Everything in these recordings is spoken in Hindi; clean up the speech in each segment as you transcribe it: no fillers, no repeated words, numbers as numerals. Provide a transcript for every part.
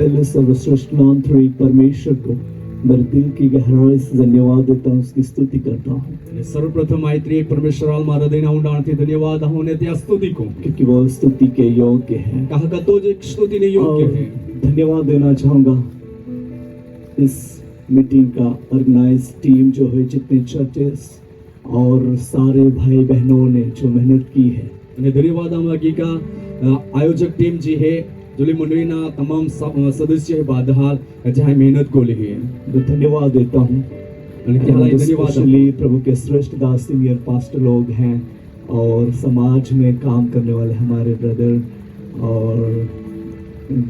पहले सर्वश्रेष्ठ नाम परमेश्वर को मेरे दिल की गहराई से धन्यवाद देता हूँ, उसकी स्तुति करता हूँ। सर्वप्रथम मैत्री परमेश्वराल मारा देना उंडाणथी धन्यवाद होने त्या स्तुति को, क्योंकि वो स्तुति के योग्य है। कहा का तो जो स्तुति ने योग्य है। धन्यवाद देना चाहूंगा इस मीटिंग का ऑर्गेनाइज टीम जो है, जितने चर्चेस और सारे भाई बहनों ने जो मेहनत की है। धन्यवाद आम्हाला का आयोजक टीम जी है, जुली मंडळीना तमाम सदस्य है बादहाल जहाँ मेहनत को ली है, तो धन्यवाद देता हूँ। धन्यवाद प्रभु के श्रेष्ठ दास सीनियर पास्टर लोग हैं और समाज में काम करने वाले हमारे ब्रदर और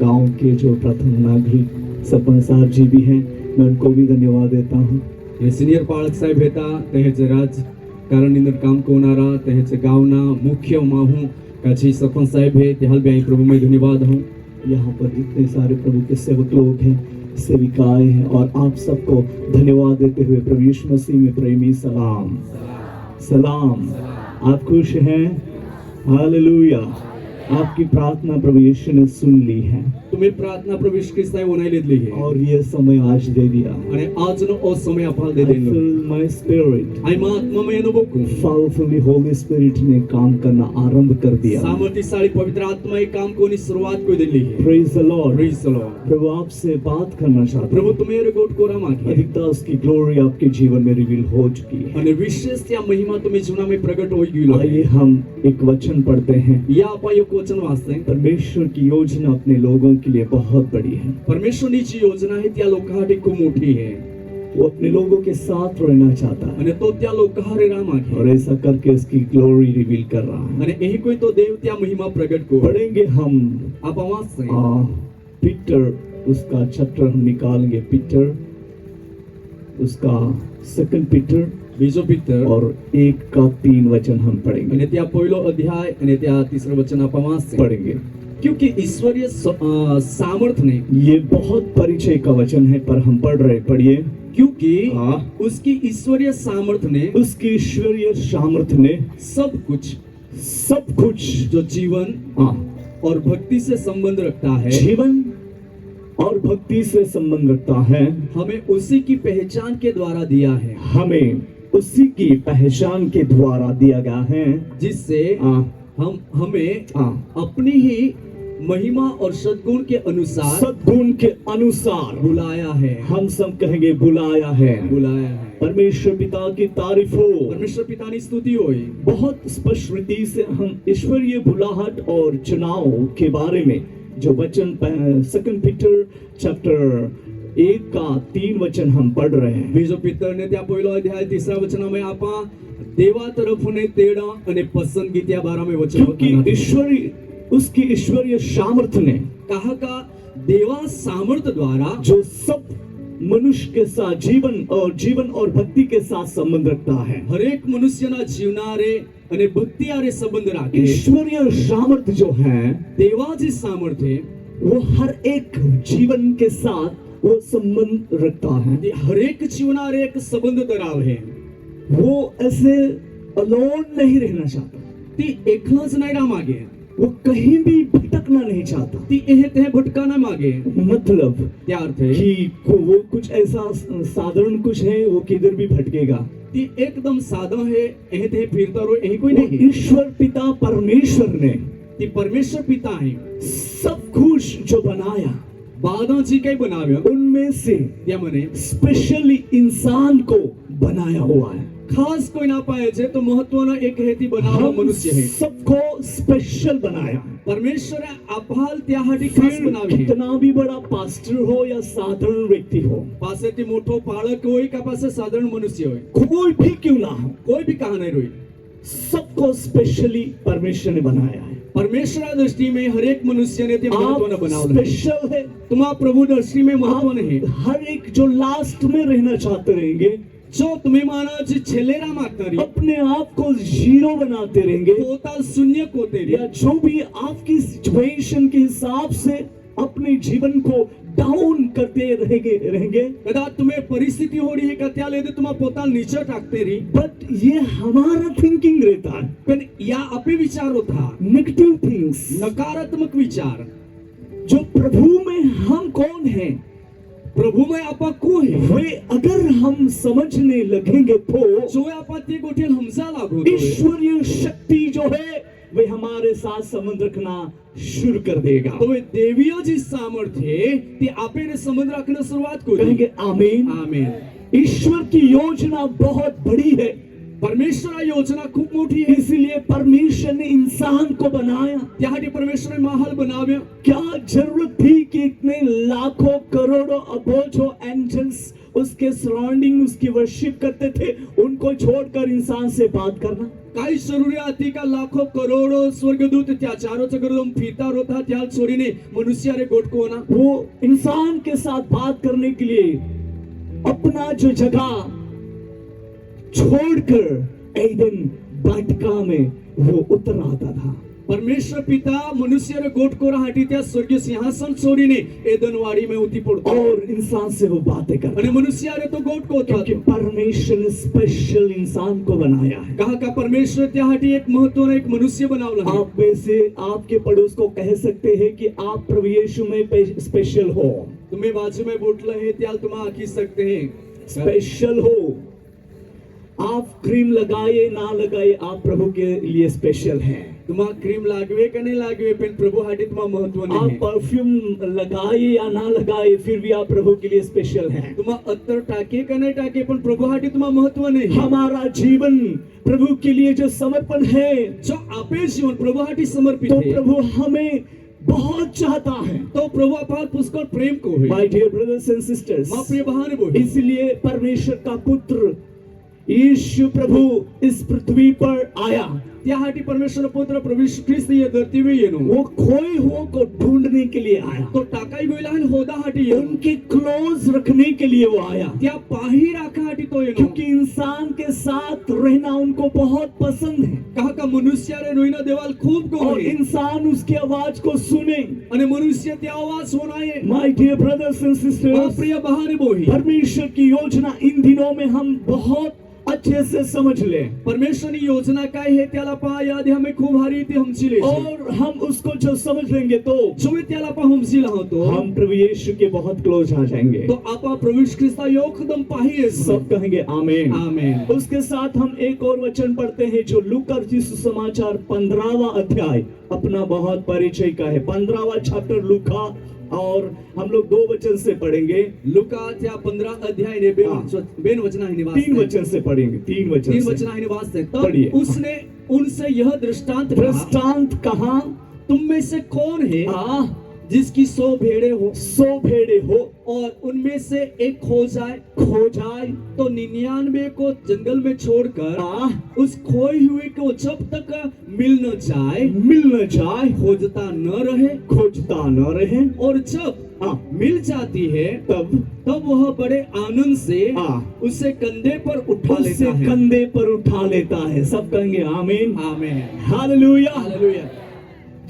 गांव के जो प्रथम नागरिक सरपंच साहब जी भी हैं, मैं उनको भी धन्यवाद देता हूँ। ये सीनियर पालक साहेब हेता तेहेचे राजकारण इंदर काम कोणारा तेहेचे गावना मुख्य माहू काची सरपंच साहेब है ते हाल भी प्रभु में धन्यवाद हूँ। यहाँ पर जितने सारे प्रभु के सेवक लोग हैं, सेविकाएं हैं, और आप सबको धन्यवाद देते हुए प्रभु यीशु मसीह में प्रेमी सलाम। सलाम। आप खुश हैं? हालेलुया। आपकी प्रार्थना प्रभु यीशु ने सुन ली है। तुम्हें प्रार्थना प्रभु यीशु ख्रिस्ताए ओनाई लेदली है और ये समय आज दे दिया। અને આજનો ઓ समय અપાલ દે દેલો। My spirit आई आत्मा में अनुभव powerfully Holy Spirit ने काम करना आरंभ कर दिया। सामर्थ्यशाली पवित्र आत्मा एक काम को शुरुआत को दिली है। Praise the Lord। Praise the Lord। प्रभु आपसे बात करना चाहता हूं। प्रभु तुम्हें गोट को रामागी अधिकता उसकी ग्लोरी आपके जीवन में रिवील हो चुकी है। અને विशेष त्या महिमा तुम्हें जीवन में प्रकट हो गई है। आइए हम एक वचन पढ़ते हैं। या आपा यो वचन वाचते हैं। परमेश्वर की योजना अपने लोगों के लिए बहुत बड़ी है। परमेश्वरनी जी योजना है त्या लोकांसाठी खूप मोठी है। वो अपने लोगों के साथ रहना चाहता है અને तो त्या लोकांहारे रामागी और ऐसा करके इसकी ग्लोरी रिवील कर रहा है। અને यही कोई तो देव त्या महिमा प्रकट को पढ़ेंगे हम। आप वाचते हैं पीटर उसका चैप्टर हम निकालेंगे। पीटर उसका सेकंड पीटर बीजो पीटर और 1 का 3 वचन हम पढ़ेंगे। અને त्या पहिलो अध्याय અને त्या तिसरं वचन आप वाचते पढ़ेंगे। क्योंकि ईश्वरीय सामर्थ्य ने, ये बहुत परिचय का वचन है पर हम पढ़ रहे। पढ़िए। क्योंकि उसकी ईश्वरीय सामर्थ्य ने, उसकी ईश्वरीय सामर्थ्य ने सब कुछ जो जीवन और भक्ति से संबंध रखता है, जीवन और भक्ति से संबंध रखता है, हमें उसी की पहचान के द्वारा दिया है। हमें उसी की पहचान के द्वारा दिया गया है, जिससे हमें अपनी ही महिमा और सद्गुण के अनुसार बुलाया है। हम सब कहेंगे बुलाया है। परमेश्वर पिता की तारीफ हो। परमेश्वर पिता की स्तुति हो। बहुत स्पष्ट रीति से हम ईश्वरीय बुलाहट और चुनाव के बारे में जो वचन 2 पीटर चैप्टर 1 का 3 वचन हम पढ़ रहे हैं। बीजो पीटर ने त्या पहिलो अध्याय 3रा वचनामध्ये आपा देवा तरफने तेड़ा અને पसंदगी त्या बारे में वचन क्योंकि ईश्वरीय उसकी ईश्वरीय सामर्थ्य ने, कहा का देवा सामर्थ्य द्वारा जो सब मनुष्य के साथ जीवन और भक्ति के साथ संबंध रखता है। हर एक मनुष्य ना जीवनारे અને ભક્તિયારે સંબંધ રાખે। ईश्वरीय सामर्थ्य जो है, देवाची सामर्थ्य, वो हर एक जीवन के साथ वो संबंध रखता है। हर एक जीवनारे एक संबंध धरावे। वो ऐसे अलोन नहीं रहना चाहता। ती एकलाच नाही रा मागे। वो कहीं भी भटकना नहीं चाहता। ती एहे ते भटकाना मागे। मतलब क्या अर्थ है कि वो कुछ ऐसा साधारण कुछ है, वो किधर भी भटकेगा। ती एकदम साधा है, एहे ते फिरता रो, यही कोई नहीं। ईश्वर पिता परमेश्वर ने, ती परमेश्वर पिता है, सब कुछ जो बनाया, बादा जी काही बनाव्या, उनमें से त्यामध्ये स्पेशली इंसान को बनाया हुआ है। खास कोई ना पाए जे तो महत्वना एक हेती बनावा मनुष्य है। सबको स्पेशल बनाया। परमेश्वर आपहाल त्यासाठी खास बनावे। कितना भी बड़ा पास्टर हो या साधारण व्यक्ति हो, पासे ती मोठो पाळक होय का पासे साधारण मनुष्य होय, कोई भी क्यों ना हो, कोई भी कहा नहीं रोई, सबको स्पेशली परमेश्वर ने बनाया है। परमेश्वर दृष्टि में हर एक मनुष्य ने ते महत्वना बनावला स्पेशल है। तुम्हारा प्रभु दृष्टि में महत्व है। हर एक जो लास्ट में रहना चाहते रहेंगे, जो तुम्हें माना जो छेलेरा मागता रही, अपने आप को जीरो बनाते रहेंगे, पोता शून्य को तेरी, या जो भी आपकी सिचुएशन के हिसाब से अपने जीवन को डाउन करते रहेंगे। कदाच तुम्हें परिस्थिति हो रही है का त्या लेदे तुम्हारा पोता नीचे टाकते रही, बट ये हमारा थिंकिंग रहता है। पण या अपे विचार होता, नेगेटिव थिंग्स, नकारात्मक विचार जो प्रभु में हम कौन हैं, प्रभु में आपा को है वे अगर हम समझने लगेंगे तो जो आपा ते गोठेल हमसा लागू तो ईश्वरीय शक्ति जो है वे हमारे साथ संबंध रखना शुरू कर देगा। तो वे देवीय जी सामर्थ्य ते आपे ने संबंध रखना शुरुआत को कहेंगे आमीन। आमीन। ईश्वर की योजना बहुत बड़ी है, परमेश्वर योजना खूब मोटी है, इसलिए परमेश्वर ने इंसान को बनाया। त्यासाठी परमेश्वर ने महल बनाव्या। क्या जरूरत थी कि इतने लाखों करोड़ों अबोजों एंजल्स उसके सराउंडिंग उसकी वर्शिप करते थे, उनको छोड़कर इंसान से बात करना? काही जरुरी आती का लाखों करोड़ों स्वर्गदूत त्या चारों चगरदम फिरता रोता त्या छोरीने मनुष्य रे गोट को ना वो इंसान के साथ बात करने के लिए अपना जो जगह छोड़कर एडन वाटिका में वो उतर आता था। परमेश्वर पिता मनुष्य रे गोट को राहटी त्या स्वर्गीय सिंहासन छोरीने एदनवाड़ी में उठी पड़तो और इंसान से वो बातें करता। અને મનુષ્ય રે तो गोट को क्योंकि परमेश्वर ने स्पेशल इंसान को बनाया है। कहा का परमेश्वर त्यासाठी एक महत्त्वपूर्ण एक मनुष्य बनावला है। आप में से आपके पड़ोस को कह सकते हैं कि आप प्रभु यीशु में स्पेशल हो। तुम्हें बाजू में बोटला है त्याल तुम आखी सकते हैं स्पेशल हो। आप क्रीम लगाए ना लगाए, आप प्रभु के लिए स्पेशल हैं। तुम क्रीम लागवे का नहीं लागवे पेन प्रभु हाटी तुम महत्व नहीं आप है। परफ्यूम लगाए या ना लगाए, फिर भी आप प्रभु के लिए स्पेशल हैं। तुम अत्तर टाके का नहीं टाके पण प्रभु हाटी तुम महत्व नहीं है। हमारा जीवन प्रभु के लिए जो समर्पण है, जो आपे जीवन प्रभु हाटी समर्पित तो है, प्रभु हमें बहुत चाहता है। तो प्रभु अपार पुष्कळ प्रेम को है। My dear brothers and sisters, मां प्रिय बहन वो इसलिए परमेश्वर का पुत्र यीशु प्रभु इस पृथ्वी पर आया। त्यासाठी परमेश्वर पुत्र प्रभु यीशु ख्रिस्त ये धरती में येनो वो खोए हुओं को ढूंढने के लिए आया, तो टाकाई गोइला आणि होदा हाटी येनो उनके क्लोज रखने के लिए वो आया। त्या पाही राखा हाटी तो येनो क्योंकि इंसान के साथ रहना उनको बहुत पसंद है कहा का मनुष्य रे रोइना देवाल खूब को और है इंसान उसकी आवाज को सुने। आणि मनुष्य त्या आवाज सुनाए। माय डियर ब्रदर्स एंड मां सिस्टर्स, प्रिय बहन वो परमेश्वर की योजना इन दिनों में हम बहुत अच्छे से समझ ले परमेश्वर की योजना काय है त्याला पहा याद हमें खूब हारी ती हमची ले और हम उसको जो समझ लेंगे तो जो वे त्याला पहा हमची लावतो हम प्रभु यीशु के बहुत क्लोज आ जाएंगे। तो आपा प्रभु ख्रिस्ता एकदम पाही सब कहेंगे आमीन आमीन। उसके साथ हम एक और वचन पढ़ते हैं जो लूका रचित सुसमाचार 15वां अध्याय अपना बहुत परिचय का है। 15वां चैप्टर लूका, और हम लोग 2 वचन से पढ़ेंगे। लूका त्या 15 अध्याय ने बेन वचना है निवास 3 वचन से पढ़ेंगे। 3 वचना है निवास है। पढ़िए। तब उसने उनसे यह दृष्टांत कहा, तुम में से कौन है जिसकी 100 भेड़े हो और उनमें से एक खो जाए तो 99 को जंगल में छोड़कर उस खोई हुए को जब तक मिल न जाए खोजता न रहे और जब मिल जाती है तब वह बड़े आनंद से उसे कंधे पर उठा लेता है। सब कहेंगे आमीन आमीन हालेलुया हालेलुया।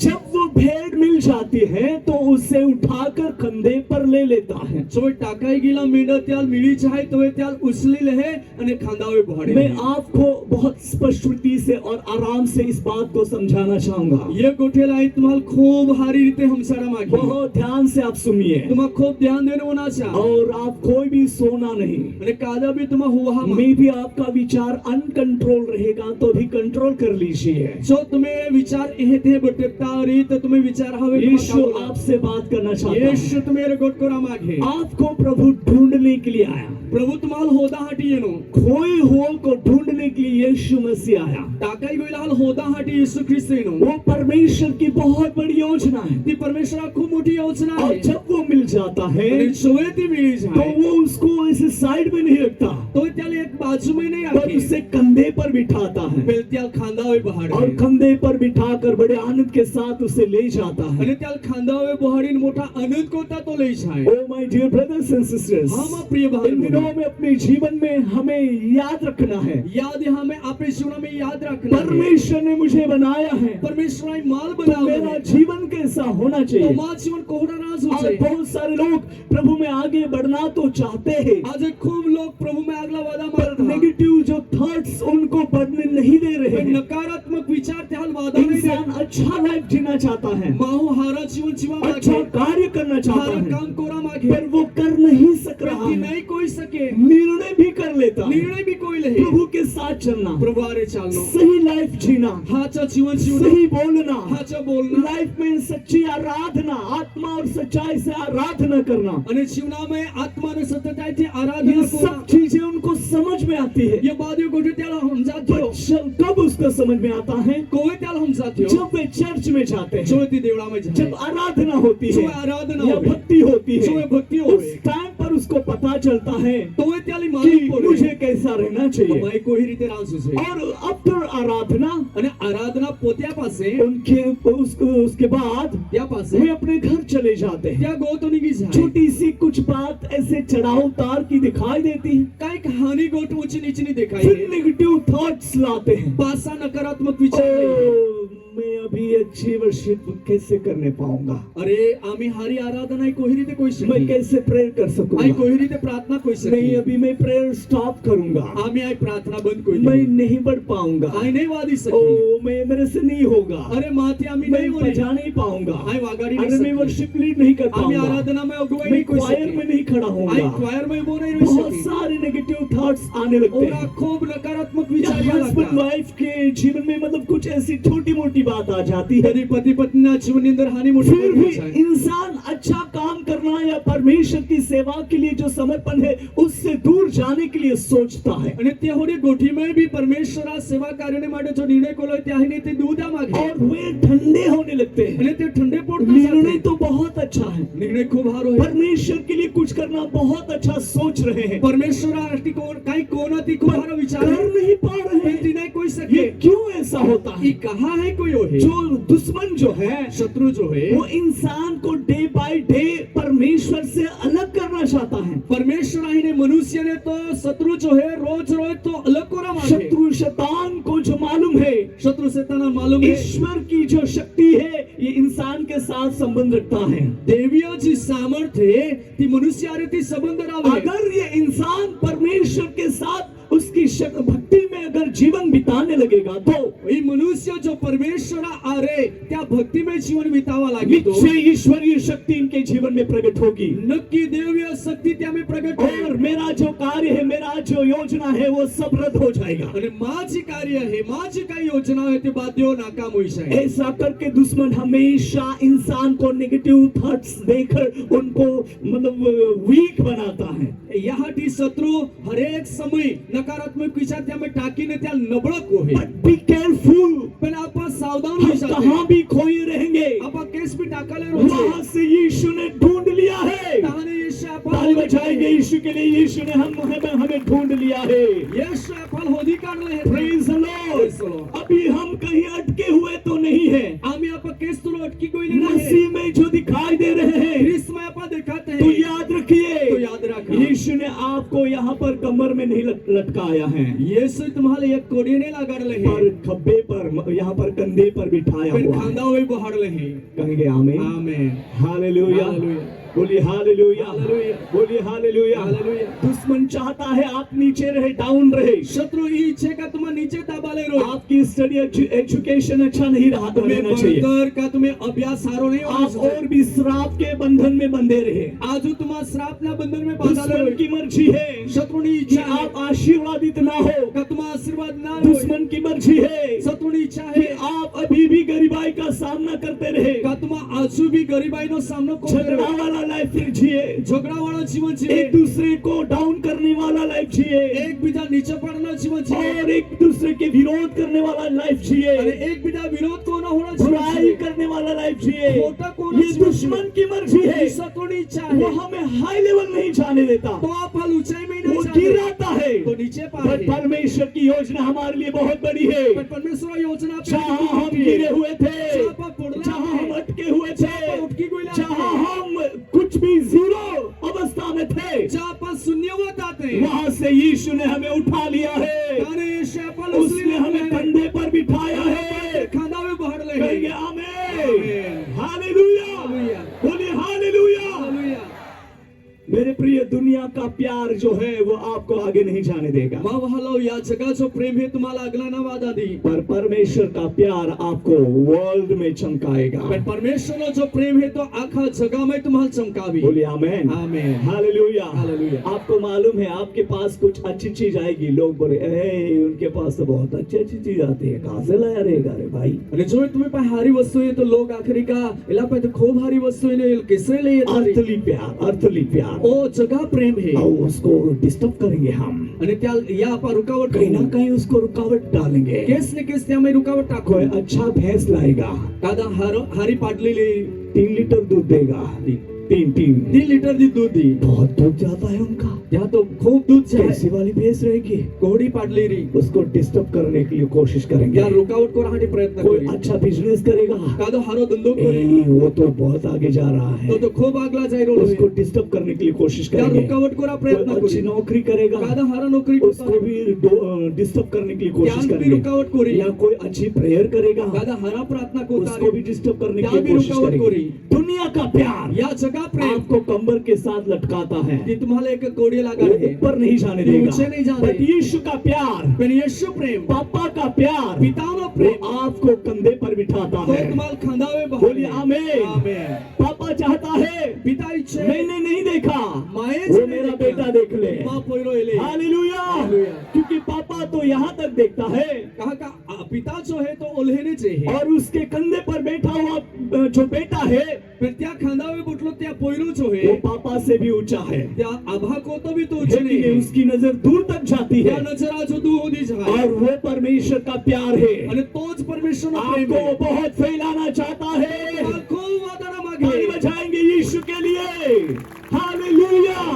जब वो भेड़ मिल जाती है तो उसे उठाकर कंधे पर ले लेता है। जो टाकाई गेला मेंढा त्याल मिली जाए तो वे त्याल उचलेले है અને ખાંદાવે બહાડે। मैं आपको बहुत स्पष्टता से और आराम से इस बात को समझाना चाहूंगा। ये गोठेला आहे तुम्हाला खूब हारी रीते हमसारा मागे। बहुत ध्यान से आप सुनिए। तुम्हाला खूब ध्यान देने होना चाहिए और आप कोई भी सोना नहीं। અને कादा भी तुम्हा हुआ मे भी आपका विचार अनकंट्रोल रहेगा तो भी कंट्रोल कर लीजिए। जो तुम्हें विचार थे भटकता रही तो तुम्हें विचार हवे यीशु आपसे बात करना चाहता है। यीशु तुम्हारे गोट को मागे आपको प्रभु ढूंढने के लिए आया। प्रभु तुम्हाला होदा हाटी येनो खोए हुओं को ढूंढने के लिए यीशु मसीह आया। टाकाई गोइला होदा हाटी यीशु ख्रिस्त येनो। वो परमेश्वर की बहुत बड़ी योजना है। ती परमेश्वर खूब मोटी योजना है। और जब वो मिल जाता है सोएती मिली जाए तो वो उसको ऐसे साइड में नहीं रखता, तो त्याले एक बाजू में नहीं पर उसे कंधे पर बिठाता है। पहले त्याल खांदावे बहाड़े और कंधे पर बिठाकर बड़े आनंद के साथ उसे ले जाता है। અને त्याल खांदावे बहाड़ीन मोटा आनंद कोता तो ले जाए। Oh my dear brothers and sisters, हम प्रिय भाई इन दिनों में अपने जीवन में हमें याद रखना है। याद है हमें अपने जीवन में याद रखना है। परमेश्वर ने मुझे बनाया है। परमेश्वर ने माल बनाया। मेरा जीवन कैसा होना चाहिए? तो मां जीवन कोहरा राज हो जाए। बहुत सारे लोग प्रभु में आगे बढ़ना तो चाहते हैं। आज खूब लोग प्रभु में अगला वादा पर नेगेटिव जो थॉट्स उनको बढ़ने नहीं दे रहे पण हैं। नकारात्मक विचार त्याला वादा नाही इंसान देत. अच्छा लाइफ जीना चाहता है, माहो हारा जीवन जीवा अच्छा मागे, कार्य करना चाहता हारा है, काम कोरा मागे, पर वो कर नहीं सक रहा व्यक्ति है। नहीं कोई सके, निर्णय भी कर लेता है, निर्णय भी कोई ले, प्रभु के साथ चलना, प्रभु आरे चालनो, सही लाइफ जीना, हाचा जीवन जीवन, सही बोलना, हाचा बोलना, लाइफ में सच्ची आराधना, आत्मा और सच्चाई से आराधना करना, અને જીવનામાં આત્માને સત્યતાથી ये આરાધના सब करना. चीजें उनको समझ में आती है। ये बात को जो त्याला समजाथ्यो, कब उसको समझ में आता है? कोई त्याला समजाथ्यो, जब वे चर्च में जाते हैं, जो ती देवळाમાં જાય, जब आराधना होती जो है आराधना या होवे, भक्ति होती जो है, भक्ति उस होवे, टाइम पर उसको पता चलता है तो એ त्याली कि માલુમ પડે मुझे कैसा रहना चाहिए। ભાઈ કોઈ રીતે રાંસુ છે. और आफ्टर आराधना અને આરાધના પોત્યા પાસે, उसके बाद त्या પાસે वे अपने घर चले जाते हैं। त्या ગોતો નીકળી જાય. छोटी सी कुछ बात ऐसे चढ़ाव उतार की दिखाई देती है, કાંઈક હાની ગોટ ઊંચી નીચીની દેખાય फिर છે. नेगेटिव थॉट्स लाते हैं। પાછા નકારાત્મક વિચાર લે. मैं अभी अच्छी वर्शिप कैसे करने पाऊंगा, અરે આમી હારી આરાધના કોઈ રીતે કોઈ मैं શકે, कैसे प्रेयर कर આઈ सकूंगा, કોઈ રીતે પ્રાર્થના કોઈ नहीं શકે, अभी मैं प्रेयर स्टॉप करूंगा, આમી આઈ પ્રાર્થના બંધ કોઈ मैं નહીં, नहीं बढ़ पाऊंगा, આઈ નહીં વાદી ओ સકી, मैं मेरे से नहीं होगा, અરે માથે આમી मैं નહીં હોય, बजा नहीं पाऊंगा, આઈ વાગાડી अरे નહીં मैं સકી, वर्शिप लीड नहीं कर આમી पाऊंगा, આરાધનામાં અગुवाई मैं નહીં કોઈ क्वायर में સકે, नहीं खड़ा આઈ होऊंगा। ક્વાયરમાં ઉભો નહીં રહી बहुत શકે. सारे नेगेटिव थॉट्स आने लगते ઓરા हैं। ખૂબ નકારાત્મક વિચાર યાદ हस्बैंड આવતા. वाइफ के जीवन में मतलब कुछ ऐसी छोटी मोटी बात आ जाती है, કદી પતિ પત્નીના જીવનની અંદર હાની મોટી फिर બની भी જાય. इंसान अच्छा काम करना या परमेश्वर की सेवा के लिए जो समर्पण है उससे दूर जाने के लिए सोचता है, અને તે હોડી ગોઠીમાં બી પરમેશ્વરા સેવા કાર્યને માટે જો નિર્ણય કોલો ત્યાંને તે દૂધા માગે, और वे ठंडे होने लगते हैं। અને તે ઠંડે પડતા निर्णय સાથે तो बहुत अच्छा है, નિર્ણય ખૂબ સારો છે. परमेश्वर के लिए कुछ करना बहुत अच्छा सोच रहे हैं, પરમેશ્વરા આરતી કાંઈ કોનાથી ખૂબ સારો વિચાર कर नहीं पा रहे हैं। પણ નહીં કોઈ ये શકે. क्यों ऐसा होता ઈ है? કहा है कोई हो है, जो दुश्मन जो है શત્રુ જો है, वो इंसान को डे बाय डे परमेश्वर से अलग करना चाहता है। પરમેશ્વર આઈને મનુષ્યને તો શત્રુ જો है રોજ રોજ તો અલગ કોરા માંગે. शत्रु शैतान को जो मालूम है શત્રુ શેતાના માલુમ है, ईश्वर की जो शक्ति है ये इंसान के साथ संबंध रखता है। દેવીય જે સામર્થ્ય તે મનુષ્ય આરેથી સંબંધ ધરાવે. अगर ये इंसान परमेश्वर के साथ उसकी भक्ति में अगर जीवन बिताने लगेगा तो એ મનુષ્ય જો પરમેશ્વરા આરે ત્યાં ભક્તિમય જીવન વિતાવા લાગે તો निश्चय ईश्वरीय शक्ति इनके जीवन में प्रकट होगी। નક્કી દેવીય શક્તિ ત્યાં પ્રગટ और થાય. मेरा जो कार्य है, मेरा जो योजना है वो सब रद्द हो जाएगा। અને માં જે કાર્ય है, માં જે કાંઈ યોજના હોય તે બાધ્યો નાકામ હોઈ જાય. ऐसा करके दुश्मन हमेशा इंसान को नेगेटिव थॉट्स देकर उनको मतलब वीक बनाता है। યાહાટી શત્રુ હરેક સમય નકારાત્મક વિચાર ત્યાં ટાંકીને ત્યાં નબળક હોય. But be careful, પણ આપા સાવધાન हम હોઈ શકે. कहाँ भी खोए रहेंगे, આપા કેસ બી ટાંકાલે वहां રહે. से यीशु ने ढूंढ लिया है। તાને યીશુ આપા ताली बजाएंगे यीशु के लिए, यीशु ने हमें ढूंढ लिया है। યીશુ આપા હોદી કાઢલે હે. Praise the Praise the Lord। Lord. अभी हम कहीं अटके हुए तो नहीं है, આમે આપા કેસ તો અટકી ગઈ નહીં રહે. मसीह में जो दिखाई दे रहे हैं ख्रिस्त में आपा दिखाते तो हैं. याद रखिए, तो याद रखा. यीशु ने आपको यहाँ पर कमर में नहीं लटकाया है, यीशु तुम्हारे एक कोड़ी ने लगाड़ले है, पर खब्बे पर, यहाँ पर कंधे पर बिठाया फिर हुआ है। खांदा हुए बहाड़ले हैं. कहेंगे आमीन, आमीन. Hallelujah, hallelujah. बोलिए हालेलुया, हालेलुया. बोलिए हालेलुया। हालेलुया. दुश्मन चाहता है आप नीचे रहे, डाउन रहे, शत्रु ई इच्छे का तुम्हें नीचे दाबाले रो. आपकी स्टडी एजुकेशन अच्छा नहीं तुम्हें रहना चाहिए, भणतर का तुम्हें अभ्यास सारो नहीं होना आप और भी श्राप के बंधन में बंधे रहे। आजू तुम्हारा श्रापना बंधन में बांधा दुश्मन रहो. की मर्जी है शत्रु ની कि इच्छा है आप आशीर्वादित ना हो, का तुम्हारा आशीर्वाद ना हो. दुश्मन की मर्जी है शत्रु ની इच्छा कि है आप अभी भी गरीबाई का सामना करते रहे, का तुम्हारा आजू भी गरीबाई नो सामनो करते झगड़ा रहो. वाला लाइफ फिर जिए, झगड़ा वाला जीवन जिए. एक दूसरे को डाउन करने वाला लाइफ जिए, एक बीजा नीचे पड़ना जीवन जिए. और एक दूसरे के विरोध करने वाला लाइफ अरे जिए, एक बीजा विरोध को ना होना जीवन बुराई जिए. करने वाला लाइफ जिए। खोटा कौन ये जीवन दुश्मन की मर्जी है, शत्रु ની इच्छा वो है हमें हाई लेवल नहीं जाने देता, तो आप फल ऊंचाई में वो नहीं जाते गिराता है। तो नीचे पर पाए. परमेश्वर की योजना हमारे लिए बहुत बड़ी है। पर परमेश्वर योजना पे जहाँ हम गिरे हुए थे, चापा पुड़ला जहाँ हम है, अटके हुए चापा थे, उठकी गोइला जहाँ है, हम कुछ भी जीरो अवस्था में थे, चापा शून्यवत आते. वहां से यीशु ने हमें उठा लिया है, ताने शापल उसने हमें कंधे पर बिठाया है। खाना में बहड़ ले. कहेंगे आमीन, आमीन. Hallelujah, hallelujah. बोलिए हालेलुया। हालेलुया. मेरे प्रिय, दुनिया का प्यार जो है वो आपको आगे नहीं जाने देगा, मग हलो या जगाचं प्रेम हे तुम्हाला अगला ना वादा दी, पर परमेश्वर का प्यार आपको वर्ल्ड में चमकाएगा। पण परमेश्वरનો जो प्रेम है तो आखा जगामध्ये तुम्हाला चमकावी। बोलिए आमेन, आमेन, हालेलुया। हालेलुया। आपको मालूम है आपके पास कुछ अच्छी चीज आएगी, लोग बोले ए उनके पास तो बहुत अच्छी अच्छी चीज आती है, कहाँ से लाया रहेगा रे भाई। અને જો तुम्ही पाय हारी वस्तू आहे तो लोग आखरी का एला पाय तो खूप भारी वस्तू आहे किसरे ले येतात रे? अर्थली प्यार, अर्थली प्यार, ओ जगा प्रेम है और उसको डिस्टर्ब करेंगे हम, અને त्या या आपण रुकावट कहीं ना करू कहीं उसको रुकावट डालेंगे। केस ने केस त्यामध्ये रुकावट टाकू। कोई अच्छा भैंस लाएगा, दादा हारी पाडलेली 3 लीटर दूध देगा, 3 लीटर दी दूध दी, बहुत दूध जाता है उनका, त्या तो खूप दूध जाय, कैसी वाली भैंस रहेगी, कोहडी पाडली री, उसको डिस्टर्ब करने के लिए कोशिश करेंगे। या रुकावट करासाठी प्रयत्न कोई करू। अच्छा बिजनेस करेगा, कादो हारो धंदो करे वो तो बहुत आगे जा रहा है, तो खूप आगला जाय रो उसको डिस्टर्ब करने के लिए कोशिश त्या करेंगे। रुकावट करा प्रयत्न कोई अच्छी करू। नौकरी करेगा, कादो हारो नोकरी उसको भी डिस्टर्ब करने के लिए कोशिश त्यान भी करेंगे। रुकावट करी, या कोई अच्छी प्रेयर करेगा, दादा हारा प्रार्थना उसको भी कोतारी, डिस्टर्ब करने त्या की भी कोशिश रुकावट करेंगे। करी। दुनिया का प्यार या जगा प्रेम आपको कंबर के साथ लटकाता है, ती तुम्हाला एक कोडी लागा वो है, ऊपर नहीं जाने ती देगा। ऊंचे नहीं जाने। बट यीशु का प्यार, पण येशू प्रेम, पापा का प्यार, पितानो वो प्रेम आपको कंधे पर बिठाता तो है। तुम्हाला खांदावे बोलिए आमेन। आमेन। पापा चाहता है, पिता इच्छे मैंने नहीं देखा, मायेच वो मेरा बेटा देख ले। माँ पोयरो एले हालेलुया। हालेलुया। क्योंकि पापा तो यहाँ तक देखता है, कहा का पिता जो है तो ओल्हेनेच आहे, और उसके कंधे पर बैठा हुआ जो बेटा है पण त्या खांदावे बुटलो त्या पोयरो जो वो है पापा से भी ऊंचा है, त्या आभा को तो भी तो ऊंचे लेकिन नहीं है, उसकी नजर दूर तक जाती त्या है, नजरा जो तू होती जाए और वो परमेश्वर का प्यार है। आणि तोच परमेश्वर प्रेम आपको आहे। बहुत फैलाना चाहता है। तुम्हाला खूप वादना ताली मागे बजाएंगे यीशु के लिए। हालेलुया।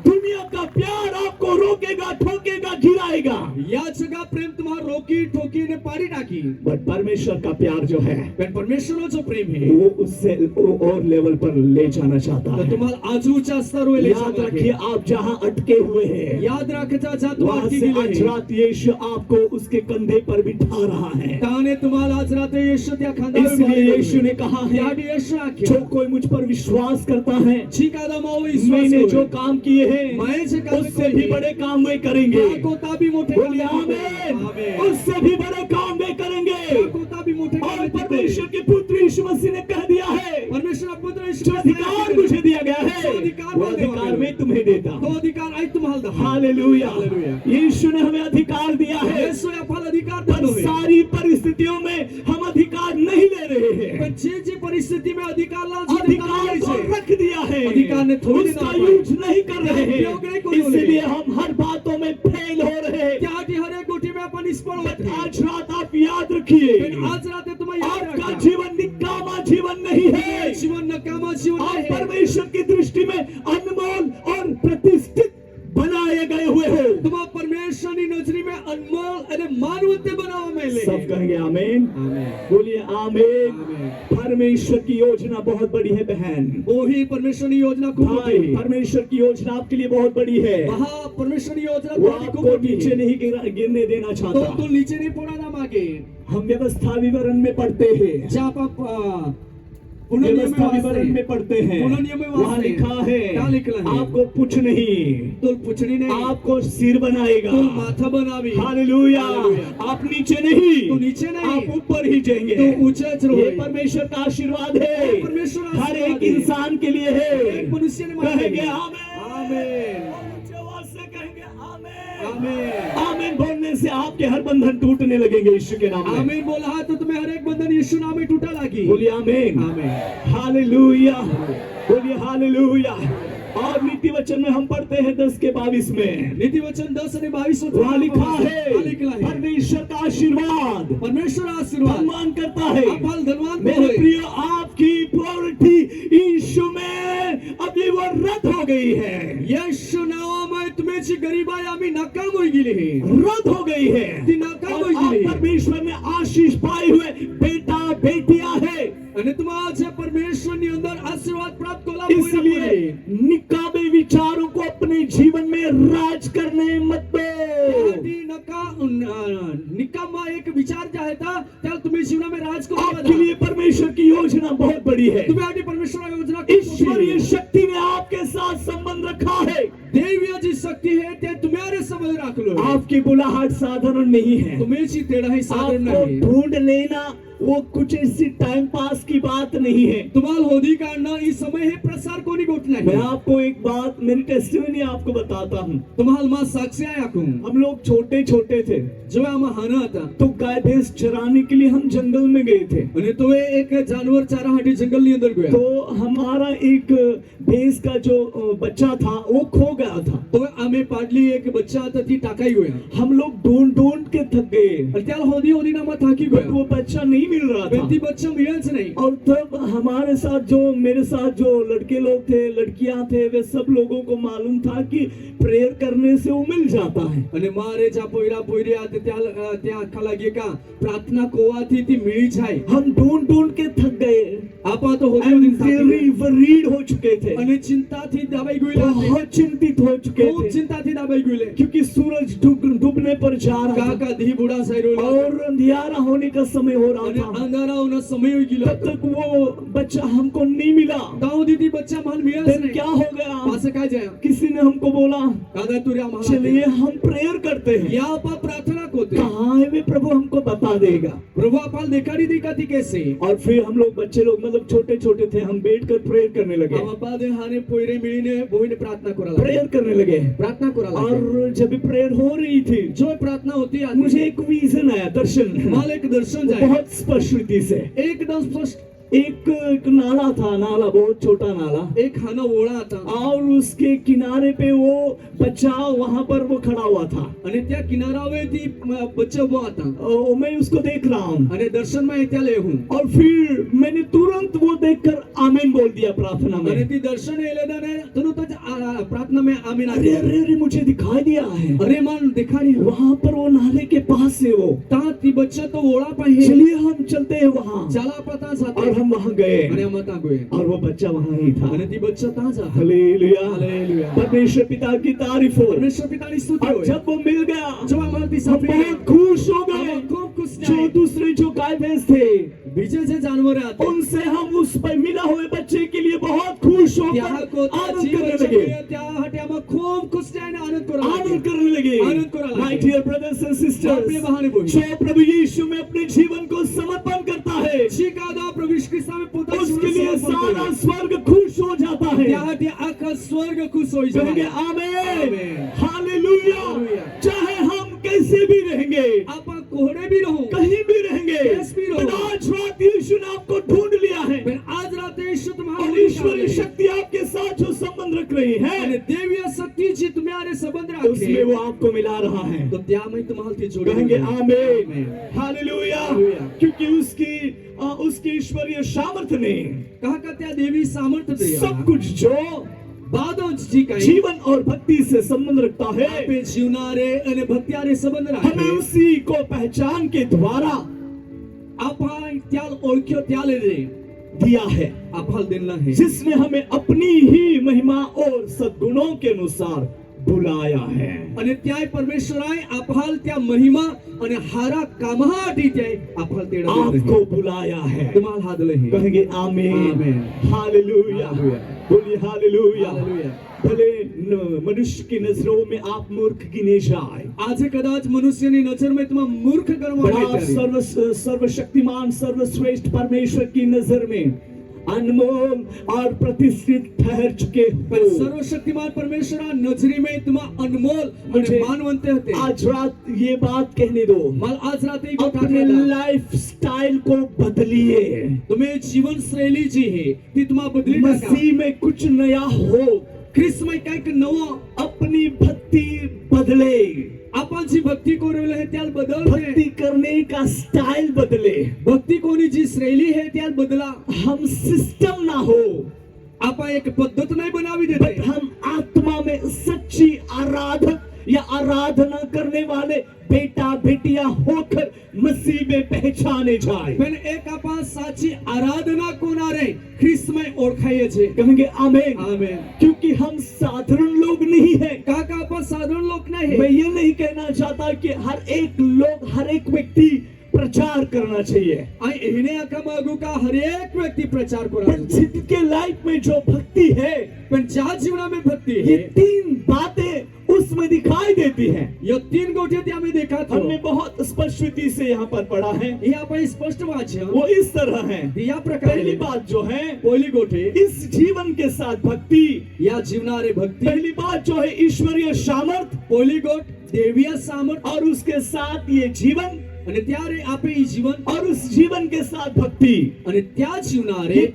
दुनिया का प्यार आपको रोकेगा, ठोकेगा, गिराएगा, या जगा प्रेम तुम्हाला रोकी ठोकी ने पारी टाकी, बट परमेश्वर का प्यार जो है पण परमेश्वर जो प्रेम है वो उससे और लेवल पर ले जाना चाहता तो है। तुम्हाला आजूच्या स्तरावर ले याद रखिए, आप जहाँ अटके हुए हैं, याद रखता जा तू वहां अटकी से आज गेले रात यीशु आपको उसके कंधे पर बिठा रहा है। ताने तुम्हाला आज रात्री येशू त्या खांद्यावर इसलिए यीशु ने कहा है, याडी येशू आखे जो कोई मुझ पर विश्वास करता है, चिकादा माओ मैंने विश्वास जो काम किए हैं माये जे काम उससे भी बड़े काम वे करेंगे। को ताबी मोठे बोलिए आमीन। उससे भी बड़े काम वे करेंगे। को ताबी मोठे और परमेश्वर के पुत्र यीशु मसीह ने कह दिया है, परमेश्वर पुत्र जो अधिकार मुझे दिया गया है अधिकार वो अधिकार मैं तुम्हें देता तो हूँ। अधिकार आई तुम्हाला दा हालेलुया। हालेलुया। यीशु ने हमें अधिकार दिया है, येशू या फल अधिकार पर दिलो है सारी परिस्थितियों में हम अधिकार नहीं ले रहे हैं। पण जे परिस्थिती में अधिकार ला अधिकार को रख दिया है, अधिकार ने थोड़ी उसका देना यूज नहीं कर रहे उपयोग नहीं हैं, करो रहे। इसलिए हम हर बातों में फेल हो रहे हैं। त्या आधी हर एक गोष्टी में आपण निष्फळ होत आहे। आज रात आप याद रखिए, पण आज रात्री तुम्हाला याद आपका रखा जीवन निकामा जीवन नहीं है। जीवन नकामा जीवन आप आहे परमेश्वर की दृष्टि में अनमोल और प्रतिष्ठित बनाए गए हुए हो। तुम्हाला परमेश्वरनी नजरी में अनमोल અને માનવતે બનાવવા મેલે सब कहेंगे आमीन। आमीन बोलिए आमीन। आमीन। परमेश्वर की योजना बहुत बड़ी है बहन, ओही परमेश्वरनी योजना खूप भाई। मोठी परमेश्वर की योजना आपके लिए बहुत बड़ी है। महा परमेश्वरनी योजना वो खूप आपको मोठी नीचे आहे। नहीं गिरने देना तो चाहता। तू नीचे नहीं पड़ाना मागे हम व्यवस्था विवरण में पढ़ते हैं, ज्या आप व्यवस्था विवरण में पढ़ते हैं, पुनर्नियम में वहाँ वाचते हैं। लिखा है क्या लिखा है? आपको कुछ नहीं, तो पुछड़ी नहीं आपको सिर बनाएगा। तू माथा बनावी हालेलुया। हालेलुया। आप नीचे नहीं, तू नीचे नहीं आप ऊपर ही जाएंगे। तू ऊंचाच ये रहोगे परमेश्वर का आशीर्वाद है, परमेश्वर हर आशीर्वाद एक है। इंसान के लिए है। एक मनुष्य ने मांगा कहेंगे है। आमीन। आमीन ऊंचे आवाज से कहेंगे आमीन। आमीन आमीन बोलने से आपके हर बंधन टूटने लगेंगे यीशु के नाम में। आमीन बोला है तो तुम्हें हर एक बंधन यीशु नाम में टूटा लागी बोलिए आमीन। आमीन हालेलुया। बोलिए हालेलुया। और नीति वचन में हम पढ़ते हैं 10 के 22 में, नीति वचन 10 और 22 वहाँ लिखा है लिखा है परमेश्वर का आशीर्वाद परमेश्वर आशीर्वाद सम्मान करता है। आप फल धनवान मेरे होए। प्रिय, आपकी प्रायोरिटी यीशु में अभी वो रद्द हो गई है, यीशु नावामुळे तुम्हीची गरीबाई आम्ही नकाम होई गेली आहे रद्द हो गई है। ती नकाम और होई आप गेली परमेश्वर में आशीष पाए हुए बेटा बेटियां है, અને તમારા પરમેશ્વરની અંદર આશીર્વાદ પ્રાપ્ત કોલા इसलिए निकामे विचारों को अपने जीवन में राज करने मत दो। निकामा एक विचार जे आहे त्या तुम्ही जीवन में राज करू आपके लिए परमेश्वर की योजना बहुत बड़ी है। तुम्हारी परमेश्वर योजना ईश्वरीय शक्ति ने आपके साथ संबंध रखा है। देवीय जी शक्ति है ते तुम्हारे संबंध रख लो। आपकी बुलाहट साधारण नहीं है। तुम्हें ची तेरा ही साधारण आपको नहीं। ढूंढ लेना वो कुछ ऐसी टाइम पास की बात नहीं है। तुम्हाल होदी काढणं इस समय है प्रसार कोणी गोट मैं नाही। आपको एक बात, मेरी टेस्टिमनी आपको बताता हूँ। तुम्हाल मा साक्षी आहे आखूं। हम लोग छोटे छोटे थे जेव्हा आम्हा हाना होता तो गाय भैंस चराने के लिए हम जंगल में गए थे। आणि तो एक जानवर चारासाठी जंगल ની અંદર गया। तो हमारा एक भैंस का जो बच्चा था वो खो गया था। तो आम्ही पाडली एक बच्चा होता ती टाकाई गया। हम लोग ढूंढ ढूंढ के थक गए, आणि त्याला होदी होदी नामा थाकी बट गया। वो बच्चा नहीं मिल रहा पण ती था। बच्चा मिळायच नाही। और तब हमारे साथ जो, मेरे साथ जो लड़के लोग थे, लड़कियां थे, वे सब लोगों को मालूम था कि प्रेयर करने से वो मिल जाता है। અને મારે જા પોયરા પોયરી આતે ત્યાં આખા લાગે કા પ્રાર્થના કોવાથી તી મિળી જાય। हम ढूंढ ढूंढ के थक गए, આપા તો હોદી and હોદી થાકી very ગયા। worried हो चुके थे, અને चिंताથી દબાઈ ગયેલા છે। बहुत चिंतित हो चुके ખૂબ थे, चिंताથી દબાઈ ગયેલે। क्योंकि सूरज डूबने पर जा रहा था કાકા ધી બુડા સાયરો और अंधियारा होने का समय हो रहा અને था। અંધારાઓનો સમય હોઈ ગયેલો। तब तक वो बच्चा हमको नहीं मिला। ગાઉ દીદી बच्चा માલ મિળાસ फिर નહીં। क्या हो गया, पासे काय जाय? किसी ने हमको बोला કાકા તું રે आम्हाला चलिए हम प्रेयर करते हैं। या आपा प्रार्थना कोते। कहाँ है वे, प्रभु हमको बता देगा। प्रभु आपा देखाडी दी काती कैसे। और फिर हम लोग बच्चे लोग, मतलब छोटे छोटे थे, हम बैठ कर प्रेयर करने लगे, आम्हा बादे हाने पोयरे मिळीने बोईने प्रार्थना करायला प्रेयर करने लगे। प्रार्थना करायला और जब भी प्रेयर हो रही थी, जो प्रार्थना होती है मुझे एक विजन आया, दर्शन, माल एक दर्शन जाए बहुत स्पष्ट रीति से। एकदम स्पष्ट। एक नाला था, नाला बहुत छोटा नाला, एक खाना ओळा था और उसके किनारे पे वो बच्चा वहां पर वो खड़ा हुआ था। અને त्या કિનારાવેથી બચ્ચો ઉભો હતા और मैं उसको देख रहा हूँ, અને દર્શનમાં એ ત્યાં લેવું और फिर मैंने तुरंत वो देखकर आमीन बोल दिया प्रार्थना અને में। ती दर्शन एलेदा ने तुरंत प्रार्थना में आमीन अरे आखी। अरे अरे, मुझे दिखाई दिया है अरे मान दिखाड़ी वहां पर वो नाले के पास है वो। ता ती बच्चा तो ओळा पाहिजे। चलिए हम चलते हैं वहां। चला पता जाते और हम वहां गए અને मता गए और वो बच्चा वहां ही था। અને ती बच्चा ता जा। Hallelujah, hallelujah. परमेश्वर पिता की तारीफ हो। परमेश्वर पितानी स्तुति और होय। जब वो मिल गया जो आम्हाला ती हम सापडी बहुत खुश हो गए। आम्हाला खूप खुश जो आहे। दूसरे जो गाय भैंस थे, बीजे जे जानवर आते उनसे हम उस पर मिला हुए बच्चे के लिए बहुत खुश त्या होकर को आनंद जीव करने लगे, त्या हटे आम्हाला खूप खुश आहे आणि आनंद करू आनंद करने लगे। आनंद करायला माय लगे। डियर ब्रदर्स एंड आपले सिस्टर्स, बहाने बोल जो प्रभु यीशु में अपने जीवन को समर्पण करता है, शिकादा प्रभु यीशु ख्रिस्ता में पोता उसके लिए सारा स्वर्ग खुश हो जाता है। त्या हटे आखा स्वर्ग खुश होई कहेंगे जाए। आमेन, आमेन। हालेलुया। हालेलुया। चाहे हम कैसे भी रहेंगे, आपा कोहड़े भी रहो कहीं भी रहेंगे, कैसे भी रहो, पर आज रात यीशु ने आपको ढूंढ लिया है। पर आज रात यीशु तुम्हारे और ईश्वरीय शक्ति आपके साथ जो संबंध रख रही અને है, देवीय शक्ति जी तुम्हारे संबंध उसमें राखे वो आपको मिला रहा है। तो त्यामध्ये तुम्हाला ती जोडी कहेंगे होईल। आमेन, आमेन। हालेलुया। हालेलुया। क्योंकि उसकी ईश्वरीय सामर्थ्य ने कहा का त्या देवी सामर्थ्य दे सब कुछ जो बादो जी काही जीवन और भक्ति से संबंध रखता है, आपे जीवनारे અને भक्त्यारे संबंध हमें राखे उसी को पहचान के द्वारा आपा त्याल ओळख्यो त्याले दे दिया है, आपा दिला है जिसने हमें अपनी ही महिमा और सद्गुणों के अनुसार बुलाया है। અને ત્યાંય પરમેશ્વરાય આપહાલ त्या महिमा અને हारा कामासाठी त्याय आपहाल तेडा आपको बुलाया है। तुम्हाल हादले है कहेंगे आमीन, आमीन। Hallelujah, hallelujah. बोलिए हालेलुया। हालेलुया। भले मनुष्य की नजरों में आप मूर्ख गिने जाए, आज कदाच मनुष्यनी नजर में तुम्हा मूर्ख बड़ा गणवा सर्वशक्तिमान सर्वश्रेष्ठ परमेश्वर की नजर में अनमोल और प्रतिष्ठित ठहर चुके पर हो। सर्वशक्तिमान परमेश्वर नजरी में तुम्हा अनमोल और मुझे मानवंते होते आज रात ये बात कहने दो, माल आज रात एक अपने लाइफ स्टाइल को बदलिए। तुम्हें जीवन शैली जी है ती तुम्हा बदली टाका मसीह में कुछ नया हो, ख्रिस्त में कायक नवा अपनी भक्ति बदले, आपण जी भक्ती करू है त्याल बदल भक्ति करने का स्टाइल बदले। भक्ती कोणी जी शैली है त्याल बदला। हम सिस्टम ना हो, आपण एक पद्धत नाही बनावी बट देते हम आत्मा में सच्ची आराधक या आराधना करने वाले बेटा बेटिया होकर मसीह में पहचाने जाए। पण एक आपण साची आराधना कोणारे ख्रिस्त में ओळखाये छे। कहेंगे आमीन, आमेन। क्योंकि हम साधारण लोग नहीं है। काका आपण साधारण लोक नाही मैं है। ये नहीं कहना चाहता कि हर एक व्यक्ति प्रचार करना चाहिए। आणि येणे आका मागू का हर एक व्यक्ती प्रचार पर करा जिनके लाइफ में जो भक्ति है, पण ज्या जीवनामध्ये भक्ती ये है तीन बातें उसमें दिखाई देती हैं। ये तीन गोष्टी त्यामध्ये देखा हमने बहुत स्पष्टती से यहाँ पर पढ़ा है, हे आपण स्पष्ट वाच वो इस तरह है। या पहली प्रकारे बात जो है, पहिली गोष्ट इस जीवन के साथ भक्ति। या जीवनारे भक्ती पहली बात जो है ईश्वरीय सामर्थ, पहिली गोष्ट देवीय सामर्थ और उसके साथ ये जीवन, आणि त्यारे आपे ही जीवन और उस जीवन के साथ भक्ति। आणि त्या जीवनारे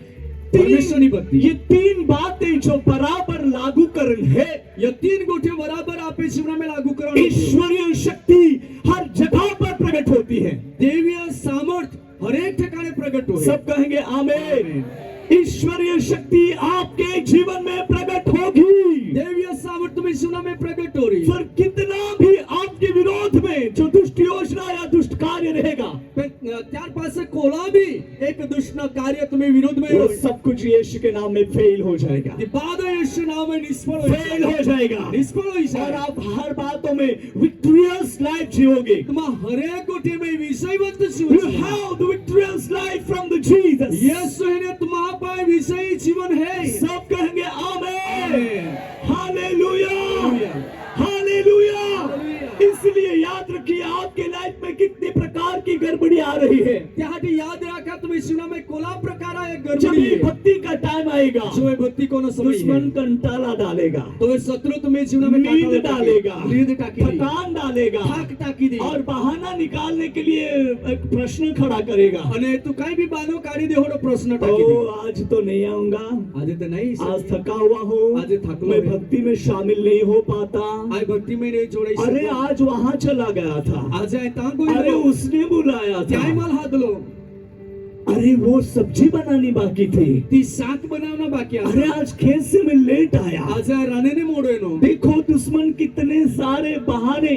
परमेश्वरी भक्ती ये तीन बातें जो बराबर लागू करण है, या तीन गोष्टी बराबर आपे जीवनामध्ये लागू करा ईश्वरीय शक्ति हर जगह पर प्रकट होती है। देवीय सामर्थ हर एक ठिकाणी प्रकट होईल सब कहेंगे आमेन। ईश्वरीय शक्ति आपके जीवन में प्रकट होगी। देवीय सामर्थ तुम्ही जीवनामध्ये प्रकट हो रही फिर कितना भी आपके विरोध में जो दुष्ट योजना या दुष्ट कार्य रहेगा, पण त्यार पासे कोला भी एक दुष्ट कार्य तुम्ही विरोध में वो सब कुछ यीशु के नाम में फेल हो जाएगा, ते बाद यीशु नाम में निष्फळ फेल हो जाएगा। निष्फळ होई और आप हर बातों में विक्टोरियस लाइफ जियोगे। तुम्हा हर एक गोष्टी में विषयवंत You जीवन have the victorious life from the Jesus। यीशु ने तुम्हा पाए विषयी जीवन है सब कहेंगे आमेन, आमेन। Hallelujah, hallelujah. इसलिए याद रखिए आपके लाइफ में कितने प्रकार की गड़बड़ी आ रही है। त्यासाठी याद राखा तुम्ही जीवनामध्ये कोला प्रकार आहे जब गडबडी ये भक्ति का टाइम आएगा, जो है भक्ति कोण समय दुश्मन कंटाला डालेगा, तो शत्रु तुम्ही जीवनामध्ये नींद डालेगा, नींद टाकी थकान डालेगा, थाक टाकी दे और बहाना निकालने के लिए एक प्रश्न खड़ा करेगा। आणि तू काही भी बानो काढी दे होडो प्रश्न टाकी ओ दे आज तो नहीं आऊंगा, आज तर नाही आज थका हुआ हूँ, आज थकलो मैं है। भक्ति में शामिल नहीं हो पाता। आज भक्ति में नहीं जोड़ाई अरे आज वहाँ चला गया था, आज आहे तांगो अरे उसने बुलाया त्याय था, मला हादलो अरे वो सब्जी बनानी बाकी थी, ती शाक बनवणं बाकी आहे अरे आज खेत से मैं लेट आया। आज राणेने मोडोयनो देखो दुश्मन कितने सारे बहाने